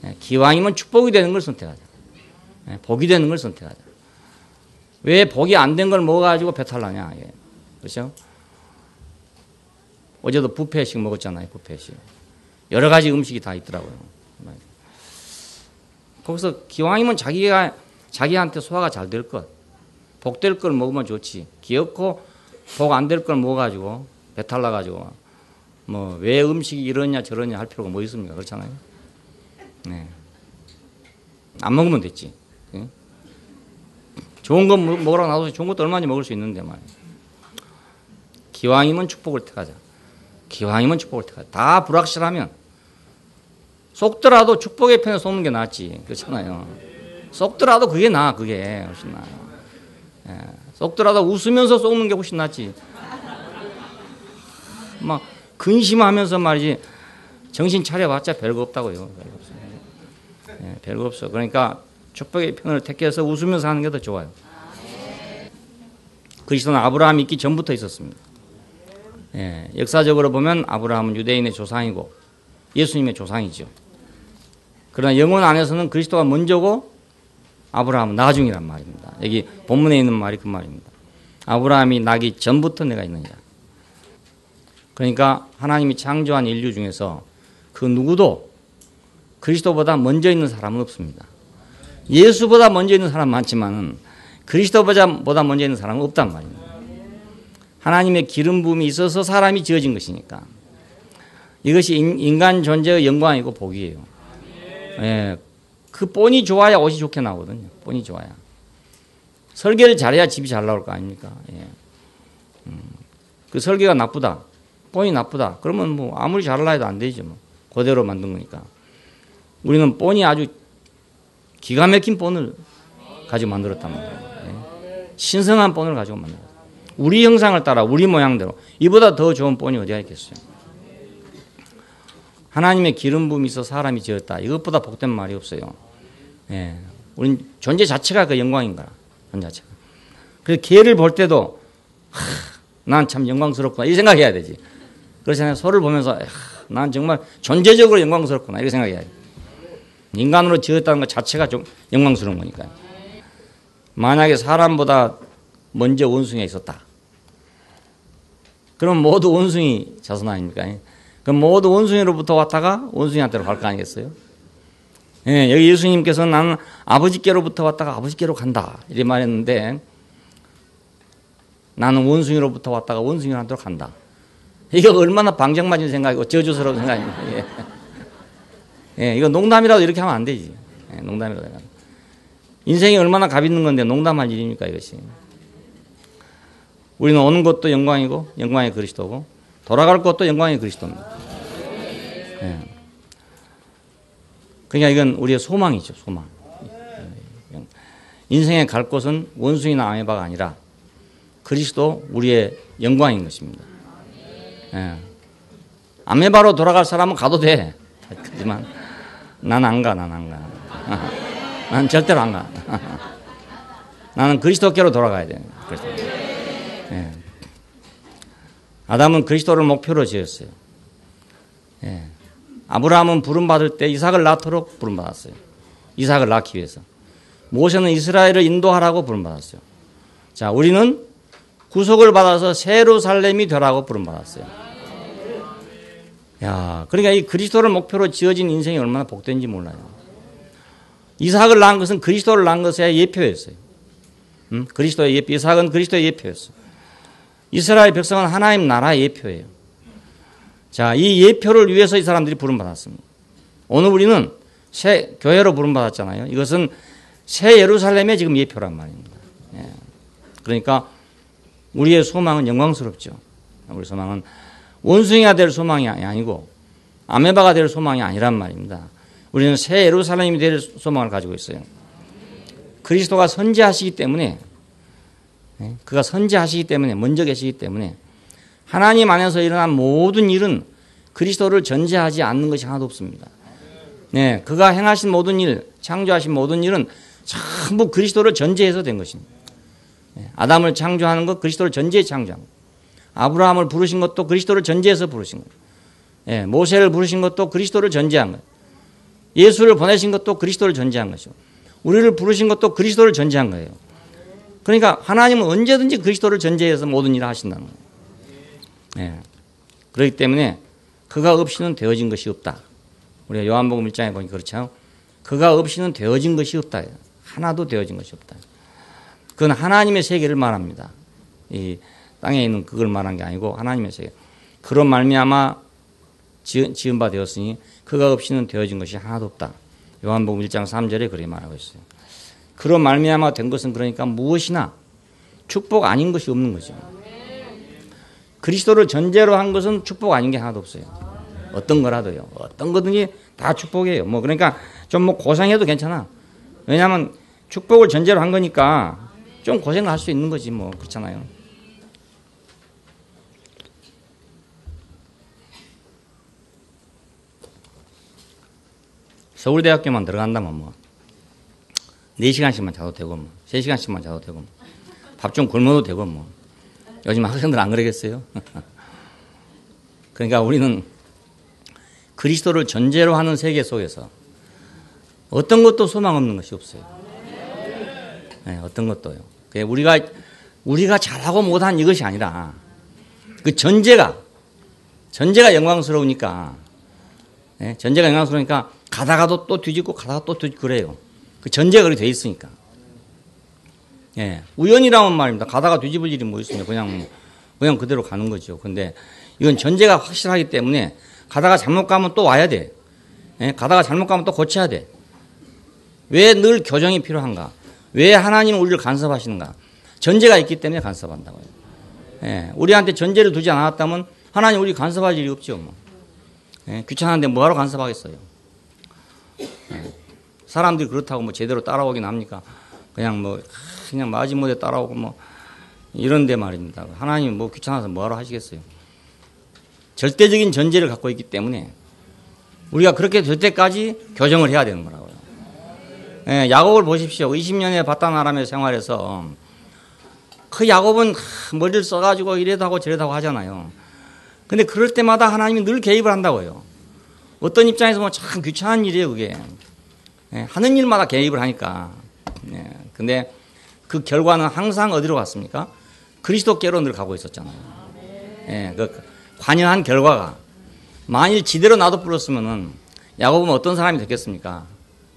네, 기왕이면 축복이 되는 걸 선택하자. 네, 복이 되는 걸 선택하자. 왜 복이 안 된 걸 먹어가지고 배탈 나냐. 예. 그렇죠? 어제도 뷔페식 먹었잖아요. 뷔페식. 여러 가지 음식이 다 있더라고요. 거기서 기왕이면 자기한테 소화가 잘 될 것, 복될 걸 먹으면 좋지. 귀엽고 복 안 될 걸 먹어가지고 배탈 나가지고 뭐 왜 음식이 이러냐 저러냐 할 필요가 뭐 있습니까? 그렇잖아요. 네. 안 먹으면 됐지. 네? 좋은 거 먹으라고 놔둬서 좋은 것도 얼마든지 먹을 수 있는데 말이야. 기왕이면 축복을 택하자. 기왕이면 축복을 택하자. 다 불확실하면 속더라도 축복의 편에 쏘는 게 낫지. 그렇잖아요. 속더라도 그게 나아. 그게 훨씬 나아. 예. 속더라도 웃으면서 쏘는 게 훨씬 낫지. 막 근심하면서 말이지 정신 차려봤자 별거 없다고요. 별거 없어요. 예, 별거 없어. 그러니까 축복의 편을 택해서 웃으면서 하는 게 더 좋아요. 그리스도는 아브라함이 있기 전부터 있었습니다. 예, 역사적으로 보면 아브라함은 유대인의 조상이고 예수님의 조상이죠. 그러나 영혼 안에서는 그리스도가 먼저고 아브라함은 나중이란 말입니다. 여기 본문에 있는 말이 그 말입니다. 아브라함이 나기 전부터 내가 있느니라. 그러니까 하나님이 창조한 인류 중에서 그 누구도 그리스도보다 먼저 있는 사람은 없습니다. 예수보다 먼저 있는 사람 많지만 그리스도보다 먼저 있는 사람은 없단 말입니다. 하나님의 기름 부음이 있어서 사람이 지어진 것이니까. 이것이 인간 존재의 영광이고 복이에요. 예, 그 본이 좋아야 옷이 좋게 나오거든요. 본이 좋아야. 설계를 잘해야 집이 잘 나올 거 아닙니까? 예. 그 설계가 나쁘다. 본이 나쁘다. 그러면 뭐 아무리 잘하려 해도 안 되죠. 뭐. 그대로 만든 거니까. 우리는 본이 아주 기가 막힌 본을 가지고 만들었단 말이에요. 예. 신성한 본을 가지고 만들었어요. 우리 형상을 따라 우리 모양대로. 이보다 더 좋은 본이 어디가 있겠어요. 하나님의 기름 부음이 있어 사람이 지었다. 이것보다 복된 말이 없어요. 예. 우린 존재 자체가 그 영광인 거야. 존재 자체가. 그래서 개를 볼 때도 난 참 영광스럽구나 이 생각해야 되지. 그렇잖아요. 소를 보면서 난 정말 존재적으로 영광스럽구나 이렇게 생각해야 돼. 인간으로 지었다는 것 자체가 좀 영광스러운 거니까요. 만약에 사람보다 먼저 원숭이가 있었다. 그럼 모두 원숭이 자손 아닙니까? 그럼 모두 원숭이로부터 왔다가 원숭이한테로 갈 거 아니겠어요? 예, 여기 예수님께서는 나는 아버지께로부터 왔다가 아버지께로 간다 이렇게 말했는데 나는 원숭이로부터 왔다가 원숭이한테로 간다. 이게 얼마나 방정맞은 생각이고 저주스러운 생각입니다. 예. 예, 이거 농담이라도 이렇게 하면 안 되지. 예, 농담이라도. 인생이 얼마나 값 있는 건데 농담할 일입니까 이것이. 우리는 오는 것도 영광이고 영광의 그리스도고 돌아갈 것도 영광의 그리스도입니다. 예. 그러니까 이건 우리의 소망이죠. 소망. 인생에 갈 곳은 원숭이나 아메바가 아니라 그리스도 우리의 영광인 것입니다. 예. 아메바로 돌아갈 사람은 가도 돼. 하지만 난 안 가. 난 절대로 안 가. 나는 그리스도께로 돌아가야 돼. 예. 아담은 그리스도를 목표로 지었어요. 예. 아브라함은 부름받을 때 이삭을 낳도록 부름받았어요. 이삭을 낳기 위해서. 모세는 이스라엘을 인도하라고 부름받았어요. 자, 우리는 구속을 받아서 새 예루살렘이 되라고 부름받았어요. 야, 그러니까 이 그리스도를 목표로 지어진 인생이 얼마나 복된지 몰라요. 이삭을 낳은 것은 그리스도를 낳은 것의 예표였어요. 그리스도의 예표, 이삭은 그리스도의 예표였어요. 이스라엘 백성은 하나님 나라의 예표예요. 자, 이 예표를 위해서 이 사람들이 부름받았습니다. 오늘 우리는 새 교회로 부름받았잖아요. 이것은 새 예루살렘의 지금 예표란 말입니다. 예. 그러니까 우리의 소망은 영광스럽죠. 우리 소망은 원숭이가 될 소망이 아니고 아메바가 될 소망이 아니란 말입니다. 우리는 새 예루살렘이 될 소망을 가지고 있어요. 그리스도가 선지하시기 때문에 그가 선지하시기 때문에 먼저 계시기 때문에 하나님 안에서 일어난 모든 일은 그리스도를 전제하지 않는 것이 하나도 없습니다. 네, 그가 행하신 모든 일, 창조하신 모든 일은 전부 그리스도를 전제해서 된 것입니다. 아담을 창조하는 것 그리스도를 전제해 창조한 것. 아브라함을 부르신 것도 그리스도를 전제해서 부르신 것. 예, 모세를 부르신 것도 그리스도를 전제한 것. 예수를 보내신 것도 그리스도를 전제한 것이고 우리를 부르신 것도 그리스도를 전제한 거예요. 그러니까 하나님은 언제든지 그리스도를 전제해서 모든 일을 하신다는 거예요. 예. 그렇기 때문에 그가 없이는 되어진 것이 없다. 우리가 요한복음 1장에 보니 그렇죠. 그가 없이는 되어진 것이 없다. 하나도 되어진 것이 없다. 그건 하나님의 세계를 말합니다. 이 땅에 있는 그걸 말한 게 아니고 하나님의 세계. 그런 말미암아 지은 바 되었으니 그가 없이는 되어진 것이 하나도 없다. 요한복음 1장 3절에 그렇게 말하고 있어요. 그런 말미암아 된 것은 그러니까 무엇이나 축복 아닌 것이 없는 거죠. 그리스도를 전제로 한 것은 축복 아닌 게 하나도 없어요. 어떤 거라도요. 어떤 거든지 다 축복이에요. 뭐 그러니까 좀 뭐 고생해도 괜찮아. 왜냐하면 축복을 전제로 한 거니까 좀 고생을 할 수 있는 거지 뭐 그렇잖아요. 서울대학교만 들어간다면 뭐 4시간씩만 자도 되고 뭐 3시간씩만 자도 되고 뭐 밥 좀 굶어도 되고 뭐 요즘 학생들 안 그러겠어요? 그러니까 우리는 그리스도를 전제로 하는 세계 속에서 어떤 것도 소망 없는 것이 없어요. 네, 어떤 것도요. 우리가 잘하고 못한 이것이 아니라 그 전제가 영광스러우니까 네, 전제가 영광스러우니까 가다가도 또 뒤집고 가다가 또 뒤집고 그래요. 그 전제가 그렇게 돼 있으니까. 예, 우연이라면 말입니다. 가다가 뒤집을 일이 뭐 있습니까? 그냥 그대로 가는 거죠. 근데 이건 전제가 확실하기 때문에 가다가 잘못 가면 또 와야 돼. 예, 가다가 잘못 가면 또 고쳐야 돼. 왜 늘 교정이 필요한가? 왜 하나님은 우리를 간섭하시는가? 전제가 있기 때문에 간섭한다고요. 예, 우리한테 전제를 두지 않았다면 하나님 우리 간섭할 일이 없죠. 뭐. 예, 귀찮은데 뭐하러 간섭하겠어요? 예, 사람들이 그렇다고 뭐 제대로 따라오긴 합니까? 그냥 마지못해 따라오고 뭐 이런데 말입니다. 하나님 뭐 귀찮아서 뭐하러 하시겠어요? 절대적인 전제를 갖고 있기 때문에 우리가 그렇게 될 때까지 교정을 해야 되는 거라고요. 예, 야곱을 보십시오. 20년의 바단 아람에 생활해서 그 야곱은 머리를 써가지고 이래도 하고 저래도 하고 하잖아요. 근데 그럴 때마다 하나님이 늘 개입을 한다고요. 어떤 입장에서 보면 참 귀찮은 일이에요, 그게. 예, 하는 일마다 개입을 하니까. 예, 근데 그 결과는 항상 어디로 갔습니까? 그리스도께로 늘 가고 있었잖아요. 예, 그 관여한 결과가 만일 지대로 나도 불렀으면은 야곱은 어떤 사람이 됐겠습니까?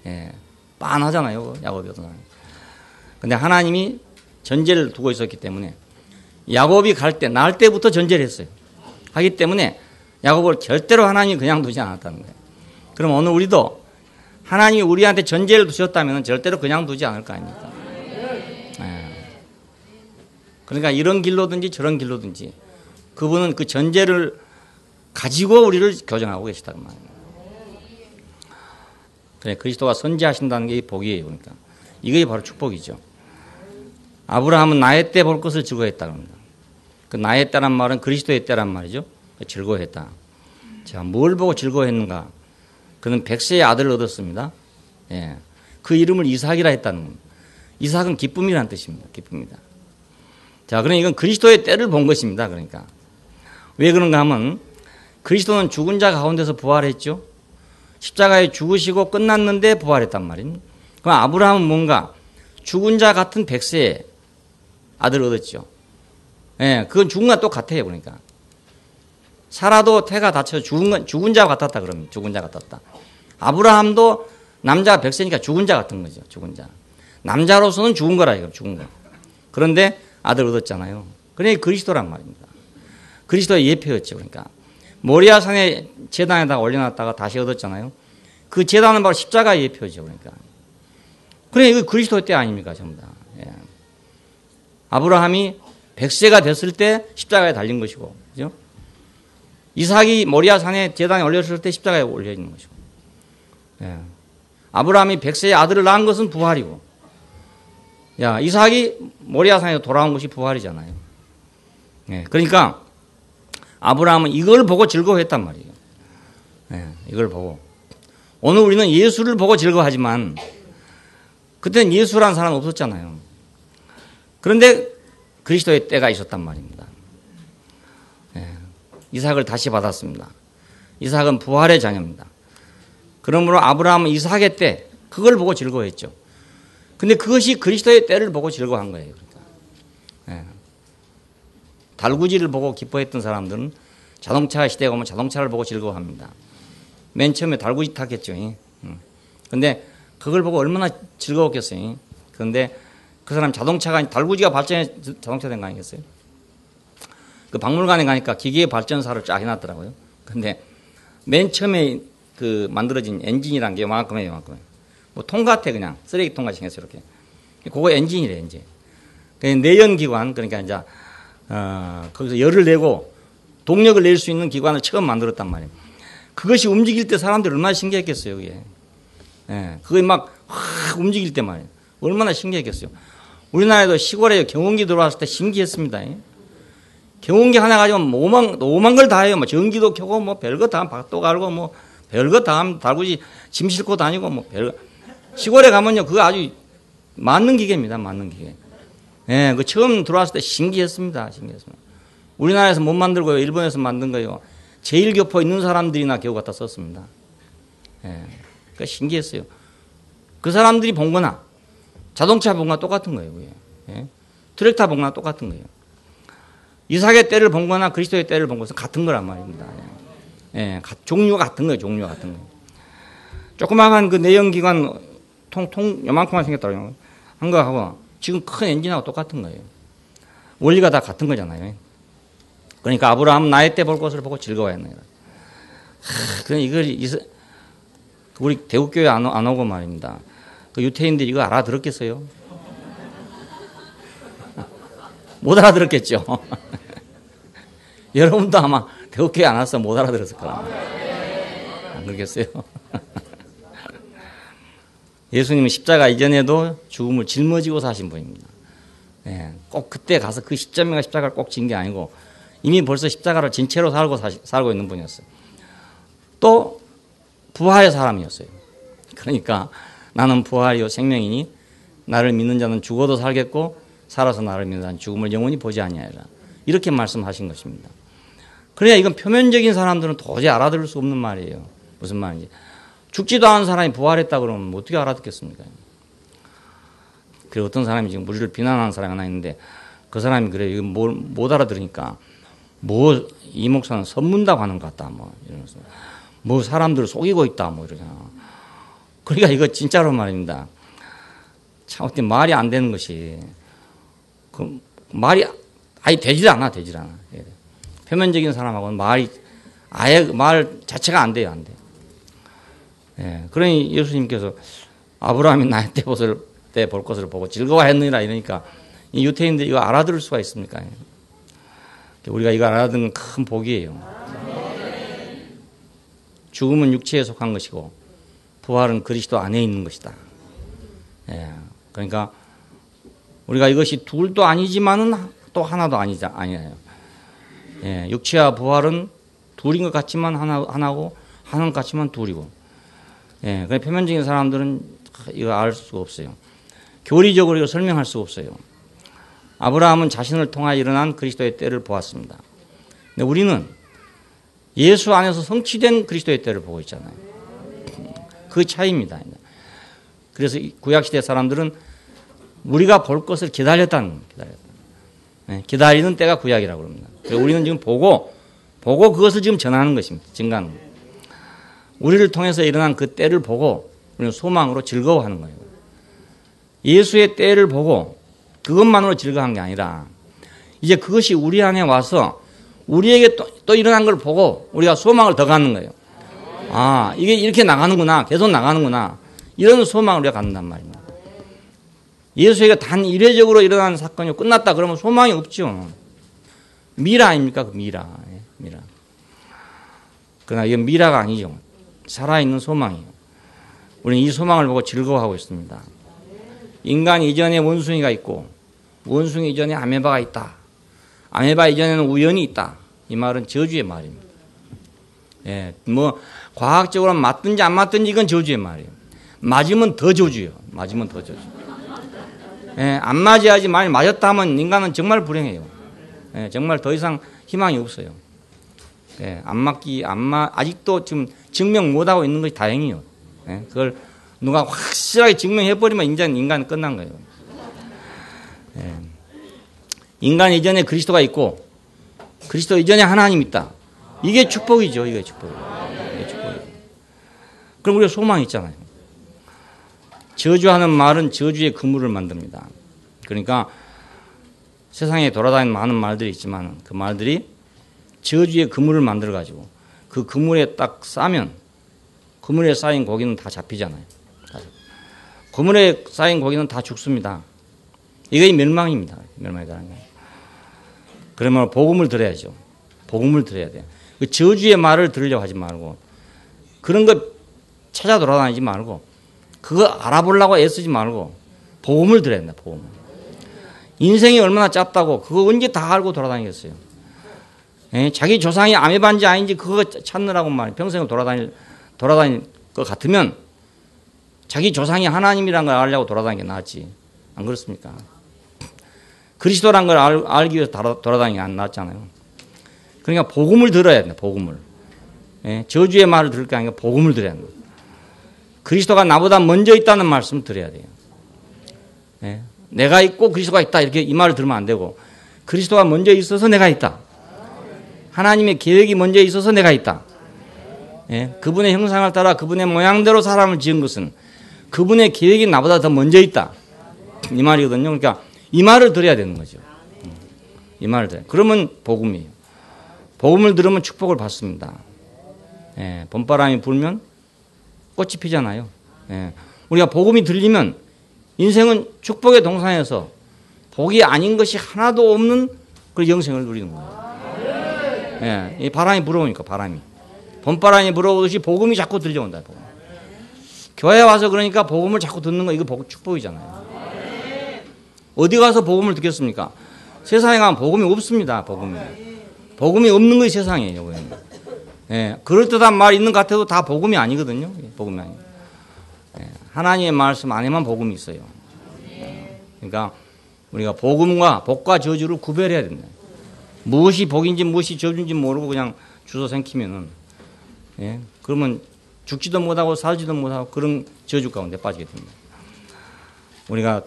예, 빤하잖아요, 야곱이 어떤 사람이. 근데 하나님이 전제를 두고 있었기 때문에 야곱이 갈 때, 날 때부터 전제를 했어요. 하기 때문에 야곱을 절대로 하나님이 그냥 두지 않았다는 거예요. 그럼 오늘 우리도 하나님이 우리한테 전제를 두셨다면 절대로 그냥 두지 않을 거 아닙니까? 예. 그러니까 이런 길로든지 저런 길로든지 그분은 그 전제를 가지고 우리를 교정하고 계시다는 말이에요. 그래, 그리스도가 선지하신다는 게 복이에요. 그러니까 이게 바로 축복이죠. 아브라함은 나의 때 볼 것을 즐거워했다 그럽니다. 그 나의 때란 말은 그리스도의 때란 말이죠. 즐거워했다. 자, 뭘 보고 즐거워했는가? 그는 백세의 아들을 얻었습니다. 예, 그 이름을 이삭이라 했다는 겁니다. 이삭은 기쁨이라는 뜻입니다. 기쁨이다. 자, 그러니까 이건 그리스도의 때를 본 것입니다. 그러니까 왜 그런가 하면 그리스도는 죽은 자 가운데서 부활했죠. 십자가에 죽으시고 끝났는데 부활했단 말입니다. 그럼 아브라함은 뭔가 죽은 자 같은 백세의 아들을 얻었죠. 예, 그건 죽은 것 똑같아요. 그러니까 살아도 태가 닫혀서 죽은 자 같았다 그러면 죽은 자 같았다. 아브라함도 남자가 백세니까 죽은 자 같은 거죠. 죽은 자. 남자로서는 죽은 거라 이거 죽은 거. 그런데 아들 얻었잖아요. 그러니까 그리스도란 말입니다. 그리스도의 예표였죠. 그러니까 모리아산에 제단에다가 올려놨다가 다시 얻었잖아요. 그 제단은 바로 십자가의 예표죠. 그러니까. 그래 이거 그리스도의 때 아닙니까 전부 다. 예. 아브라함이 100세가 됐을 때 십자가에 달린 것이고, 그죠? 이삭이 모리아산에 제단에 올렸을 때 십자가에 올려 있는 것이고, 예. 아브라함이 100세의 아들을 낳은 것은 부활이고, 야 이삭이 모리아산에 돌아온 것이 부활이잖아요. 예. 그러니까 아브라함은 이걸 보고 즐거워했단 말이에요. 예. 이걸 보고 오늘 우리는 예수를 보고 즐거워하지만 그때는 예수라는 사람은 없었잖아요. 그런데 그리스도의 때가 있었단 말입니다. 예. 이삭을 다시 받았습니다. 이삭은 부활의 자녀입니다. 그러므로 아브라함은 이삭의 때 그걸 보고 즐거워했죠. 근데 그것이 그리스도의 때를 보고 즐거워한 거예요. 그러니까. 예. 달구지를 보고 기뻐했던 사람들은 자동차 시대가 오면 자동차를 보고 즐거워합니다. 맨 처음에 달구지 탔겠죠. 근데 그걸 보고 얼마나 즐거웠겠어요. 그런데 그 사람 자동차가 달구지가 발전해 자동차 된 거 아니겠어요? 그 박물관에 가니까 기계의 발전사를 쫙 해놨더라고요. 근데 맨 처음에 그 만들어진 엔진이란 게 요만큼이에요, 요만큼. 뭐 통 같아 그냥 쓰레기통 같이 생겼어요 이렇게. 그거 엔진이래 이제. 내연기관 그러니까 이제 거기서 열을 내고 동력을 낼 수 있는 기관을 처음 만들었단 말이에요. 그것이 움직일 때 사람들이 얼마나 신기했겠어요, 그게. 예, 그게 막 움직일 때 말이에요. 얼마나 신기했겠어요. 우리나라에도 시골에 경운기 들어왔을 때 신기했습니다. 경운기 하나 가지고 오만 걸 다 해요. 뭐 전기도 켜고 뭐 별거 다 박도 갈고 뭐 별거 다 하면 달구지 짐 싣고 다니고 뭐 별거. 시골에 가면요 그거 아주 맞는 기계입니다. 맞는 기계. 예, 그 처음 들어왔을 때 신기했습니다. 신기했습니다. 우리나라에서 못 만들고요. 일본에서 만든 거요. 제1교포 있는 사람들이나 겨우 갖다 썼습니다. 예, 그 신기했어요. 그 사람들이 본 거나 자동차 본 거나 똑같은 거예요. 그게. 예? 트랙터 본 거나 똑같은 거예요. 이삭의 때를 본 거나 그리스도의 때를 본 것은 같은 거란 말입니다. 예, 종류가 같은 거예요. 종류가 같은 거예요. 조그마한 그 내연기관 요만큼만 생겼다고 한 거하고 지금 큰 엔진하고 똑같은 거예요. 원리가 다 같은 거잖아요. 그러니까 아브라함 나의 때 볼 것을 보고 즐거워했네요. 그냥 이걸 우리 대국교회 안 오고 말입니다. 그 유태인들이 이거 알아들었겠어요? 못 알아들었겠죠. 여러분도 아마 대국교회 안 와서 못 알아들었을 거라. 안 그러겠어요? 예수님은 십자가 이전에도 죽음을 짊어지고 사신 분입니다. 예, 꼭 그때 가서 그 시점에 십자가를 꼭 진 게 아니고 이미 벌써 십자가를 진 채로 살고 있는 분이었어요. 또 부활의 사람이었어요. 그러니까 나는 부활이요 생명이니 나를 믿는 자는 죽어도 살겠고 살아서 나를 믿는 자는 죽음을 영원히 보지 아니하리라. 이렇게 말씀하신 것입니다. 그러나 이건 표면적인 사람들은 도저히 알아들을 수 없는 말이에요. 무슨 말인지. 죽지도 않은 사람이 부활했다 그러면 어떻게 알아듣겠습니까? 그리고 어떤 사람이 지금 우리를 비난하는 사람이 하나 있는데 그 사람이 그래요. 이거 못 알아들으니까 이 목사는 선문다고 하는 것 같다. 이러면서 사람들을 속이고 있다. 이러잖아. 그러니까 이거 진짜로 말입니다. 참 어떻게 말이 안 되는 것이 말이 아예 되질 않아. 표면적인 사람하고는 아예 말 자체가 안 돼요. 안 돼. 예. 그러니 예수님께서 아브라함이 나의 때 볼 것을 보고 즐거워했느니라 이러니까 이 유태인들 이거 알아들을 수가 있습니까? 우리가 이거 알아듣는 큰 복이에요. 죽음은 육체에 속한 것이고 부활은 그리스도 안에 있는 것이다. 예. 그러니까 우리가 이것이 둘도 아니지만은 또 하나도 아니에요. 예. 육체와 부활은 둘인 것 같지만 하나고 하나는 같지만 둘이고. 예. 그러니까 표면적인 사람들은 이거 알 수가 없어요. 교리적으로 이거 설명할 수가 없어요. 아브라함은 자신을 통하여 일어난 그리스도의 때를 보았습니다. 근데 우리는 예수 안에서 성취된 그리스도의 때를 보고 있잖아요. 그 차이입니다. 그래서 구약시대 사람들은 우리가 볼 것을 기다렸다는 거예요. 기다리는 때가 구약이라고 합니다. 우리는 지금 보고 그것을 지금 전하는 것입니다. 증가하는 거예요. 우리를 통해서 일어난 그 때를 보고 우리는 소망으로 즐거워하는 거예요. 예수의 때를 보고 그것만으로 즐거워한 게 아니라 이제 그것이 우리 안에 와서 우리에게 또 일어난 걸 보고 우리가 소망을 더 갖는 거예요. 아, 이게 이렇게 나가는구나. 계속 나가는구나. 이런 소망을 우리가 갖는단 말입니다. 예수에게 단 이례적으로 일어난 사건이 끝났다 그러면 소망이 없죠. 미라 아닙니까? 그 미라. 미라. 그러나 이건 미라가 아니죠. 살아있는 소망이에요. 우리는 이 소망을 보고 즐거워하고 있습니다. 인간 이전에 원숭이가 있고 원숭이 이전에 아메바가 있다. 아메바 이전에는 우연이 있다. 이 말은 저주의 말입니다. 예, 과학적으로 맞든지 안 맞든지 이건 저주의 말이에요. 맞으면 더 저주예요. 맞으면 더 저주. 예, 안 맞아야지 만약 맞았다 하면 인간은 정말 불행해요. 예, 정말 더 이상 희망이 없어요. 예, 아직도 지금 증명 못하고 있는 것이 다행이에요. 예, 그걸 누가 확실하게 증명해버리면 이제 인간은 끝난 거예요. 예. 인간 이전에 그리스도가 있고 그리스도 이전에 하나님 있다. 이게 축복이죠. 이게 축복이에요. 그럼 우리가 소망이 있잖아요. 저주하는 말은 저주의 그물을 만듭니다. 그러니까 세상에 돌아다니는 많은 말들이 있지만 그 말들이 저주의 그물을 만들어가지고 그 그물에 딱 싸면 그물에 쌓인 고기는 다 잡히잖아요. 그물에 쌓인 고기는 다 죽습니다. 이게 멸망입니다. 멸망이라는 거예요. 그러면 복음을 들어야죠. 복음을 들어야 돼요. 그 저주의 말을 들으려고 하지 말고 그런 거 찾아 돌아다니지 말고 그거 알아보려고 애쓰지 말고 복음을 들어야 된다. 복음을. 인생이 얼마나 짧다고 그거 언제 다 알고 돌아다니겠어요. 예? 자기 조상이 아메바인지 아닌지 그거 찾느라고 말이에요. 평생을 돌아다닐 것 같으면 자기 조상이 하나님이란 걸 알려고 돌아다니는 게 낫지. 안 그렇습니까? 그리스도란 걸 알기 위해서 돌아다니는 게 안 낫잖아요. 그러니까 복음을 들어야 된다. 복음을. 예? 저주의 말을 들을 게 아니라 복음을 들어야 된다. 그리스도가 나보다 먼저 있다는 말씀을 드려야 돼요. 예? 내가 있고 그리스도가 있다. 이렇게 이 말을 들으면 안 되고 그리스도가 먼저 있어서 내가 있다. 하나님의 계획이 먼저 있어서 내가 있다. 예? 그분의 형상을 따라 그분의 모양대로 사람을 지은 것은 그분의 계획이 나보다 더 먼저 있다. 이 말이거든요. 그러니까 이 말을 들어야 되는 거죠. 이 말을 들어야. 그러면 복음이에요. 복음을 들으면 축복을 받습니다. 예, 봄바람이 불면 꽃이 피잖아요. 예, 우리가 복음이 들리면 인생은 축복의 동산에서 복이 아닌 것이 하나도 없는 그 영생을 누리는 거예요. 예, 이 바람이 불어오니까 바람이. 봄바람이 불어오듯이 복음이 자꾸 들려온다. 복음. 교회 와서 그러니까 복음을 자꾸 듣는 거 이거 축복이잖아요. 어디 가서 복음을 듣겠습니까? 세상에 가면 복음이 없습니다. 복음이 없는 것이 세상이에요. 예, 그럴듯한 말 있는 것 같아도 다 복음이 아니거든요. 복음이 아니에요. 예, 하나님의 말씀 안에만 복음이 있어요. 그러니까 우리가 복과 저주를 구별해야 된다. 무엇이 복인지 무엇이 저주인지 모르고 그냥 주워 생기면은, 예, 그러면 죽지도 못하고 살지도 못하고 그런 저주 가운데 빠지게 됩니다. 우리가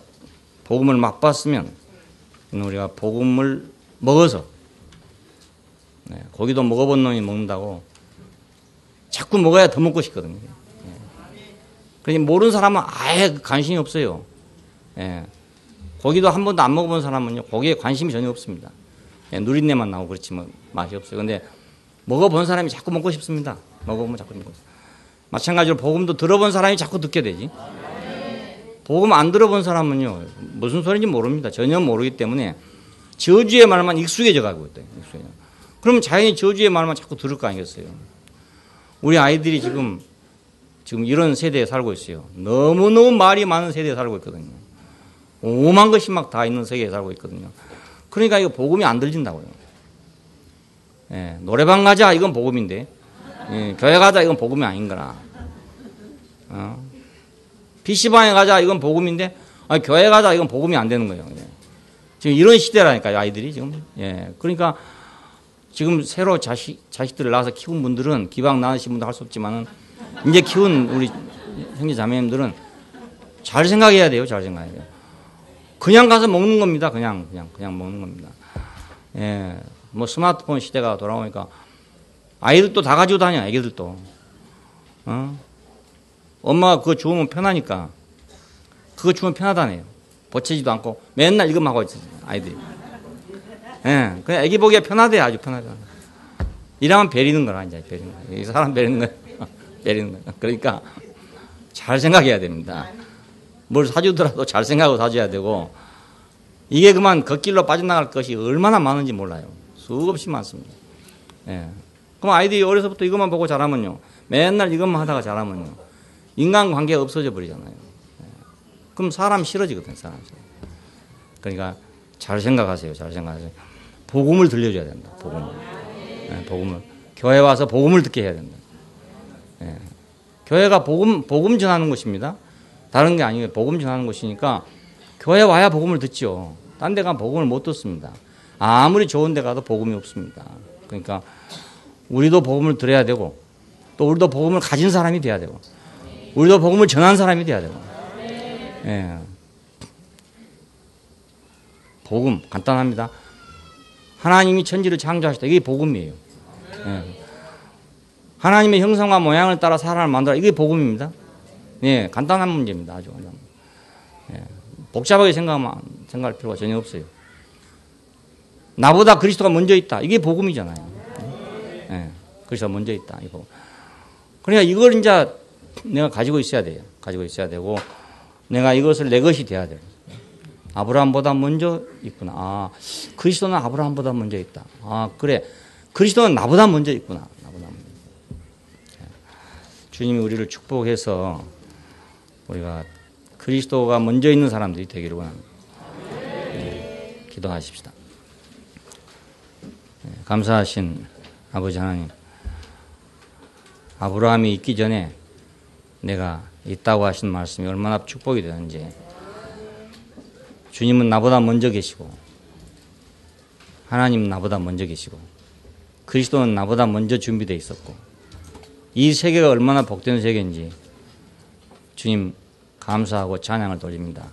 복음을 맛봤으면 우리가 복음을 먹어서, 네, 고기도 먹어본 놈이 먹는다고 자꾸 먹어야 더 먹고 싶거든요. 예. 그러니 모르는 사람은 아예 관심이 없어요. 예. 고기도 한 번도 안 먹어본 사람은요, 고기에 관심이 전혀 없습니다. 예, 누린내만 나고 그렇지 뭐 맛이 없어요. 근데 먹어본 사람이 자꾸 먹고 싶습니다. 먹어보면 자꾸 먹고 싶어요. 마찬가지로 복음도 들어본 사람이 자꾸 듣게 되지. 복음 안 들어본 사람은요, 무슨 소리인지 모릅니다. 전혀 모르기 때문에 저주의 말만 익숙해져 가고 있다. 그러면 자연히 저주의 말만 자꾸 들을 거 아니겠어요. 우리 아이들이 지금 이런 세대에 살고 있어요. 너무너무 말이 많은 세대에 살고 있거든요. 오만 것이 막 다 있는 세계에 살고 있거든요. 그러니까 이거 복음이 안 들린다고요. 예, 노래방 가자 이건 복음인데, 예, 교회 가자 이건 복음이 아닌 거라. PC방에 가자 이건 복음인데, 아니, 교회 가자 이건 복음이 안 되는 거예요. 예. 지금 이런 시대라니까요, 아이들이 지금. 예, 그러니까 지금 새로 자식들을 낳아서 키운 분들은, 기방 낳으신 분도 할 수 없지만은 이제 키운 우리 형제 자매님들은 잘 생각해야 돼요. 잘 생각해야 돼요. 그냥 가서 먹는 겁니다. 그냥 먹는 겁니다. 예, 뭐 스마트폰 시대가 돌아오니까 아이들도 다 가지고 다녀. 애기들도. 엄마가 그거 주우면 편하니까 그거 주면 편하다네요. 버치지도 않고 맨날 이것만 하고 있어요. 아이들이. 예, 그냥 애기 보기에 편하대. 아주 편하다. 이러면 베리는 거라. 이제 베리는 거야. 이 사람 베리는 거야. 베리는 거야. 그러니까 잘 생각해야 됩니다. 뭘 사주더라도 잘 생각하고 사줘야 되고, 이게 그만 걷길로 빠져나갈 것이 얼마나 많은지 몰라요. 수없이 많습니다. 예. 그럼 아이들이 어려서부터 이것만 보고 자라면요, 맨날 이것만 하다가 자라면요, 인간관계가 없어져 버리잖아요. 예. 그럼 사람 싫어지거든요. 사람 싫어. 그러니까 잘 생각하세요. 잘 생각하세요. 복음을 들려줘야 된다. 복음을. 예, 복음을. 교회 와서 복음을 듣게 해야 된다. 예. 교회가 복음 전하는 곳입니다. 다른 게 아니에요. 복음 전하는 곳이니까 교회 와야 복음을 듣죠. 딴 데 가면 복음을 못 듣습니다. 아무리 좋은 데 가도 복음이 없습니다. 그러니까 우리도 복음을 들어야 되고, 또 우리도 복음을 가진 사람이 돼야 되고, 우리도 복음을 전한 사람이 돼야 되고. 예. 복음 간단합니다. 하나님이 천지를 창조하셨다. 이게 복음이에요. 예. 하나님의 형상과 모양을 따라 사람을 만들어. 이게 복음입니다. 예, 간단한 문제입니다. 아주 간단한. 예, 복잡하게 생각할 필요가 전혀 없어요. 나보다 그리스도가 먼저 있다. 이게 복음이잖아요. 예, 그리스도가 먼저 있다. 이거. 그러니까 이걸 이제 내가 가지고 있어야 돼요. 가지고 있어야 되고, 내가 이것을 내 것이 돼야 돼요. 아브라함보다 먼저 있구나. 아, 그리스도는 아브라함보다 먼저 있다. 아, 그래. 그리스도는 나보다 먼저 있구나. 나보다 먼저. 예. 주님이 우리를 축복해서 우리가 그리스도가 먼저 있는 사람들이 되기를 원합니다. 네, 기도하십시다. 네, 감사하신 아버지 하나님, 아브라함이 있기 전에 내가 있다고 하신 말씀이 얼마나 축복이 되는지, 주님은 나보다 먼저 계시고, 하나님은 나보다 먼저 계시고, 그리스도는 나보다 먼저 준비되어 있었고, 이 세계가 얼마나 복된 세계인지 주님 감사하고 찬양을 돌립니다.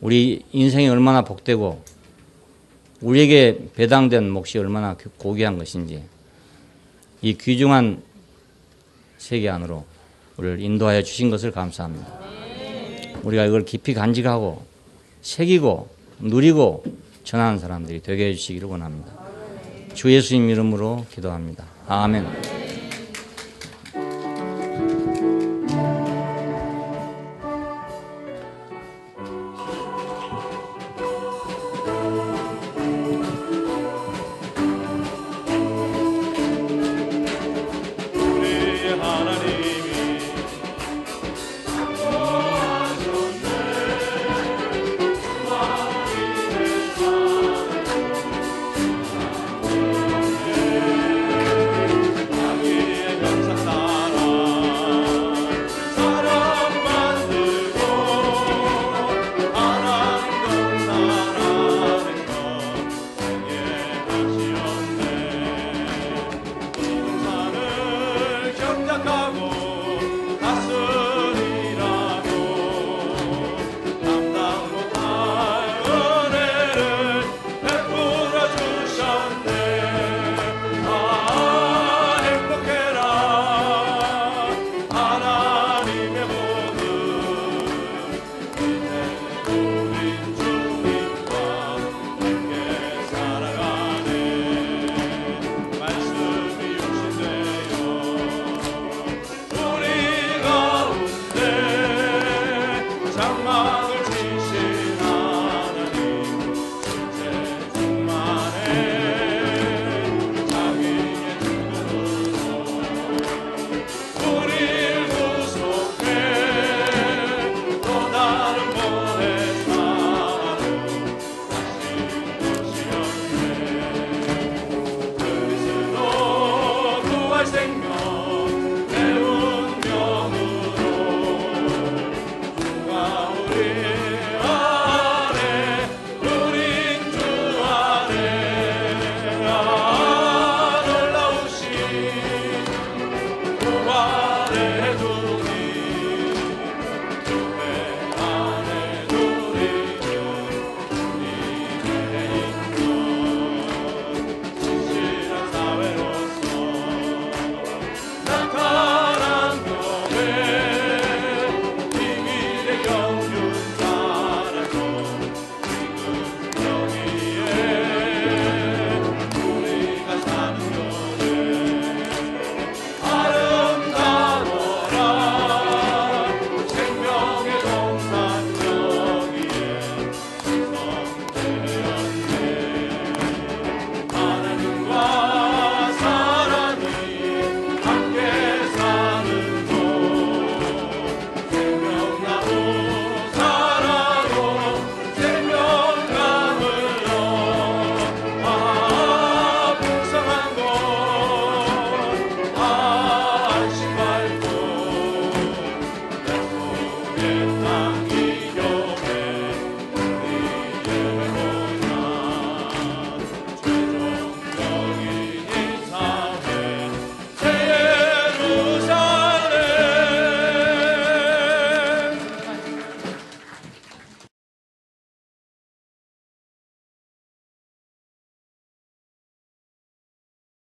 우리 인생이 얼마나 복되고 우리에게 배당된 몫이 얼마나 고귀한 것인지, 이 귀중한 세계 안으로 우리를 인도하여 주신 것을 감사합니다. 우리가 이걸 깊이 간직하고 새기고 누리고 전하는 사람들이 되게 해주시기를 원합니다. 주 예수님 이름으로 기도합니다. 아멘.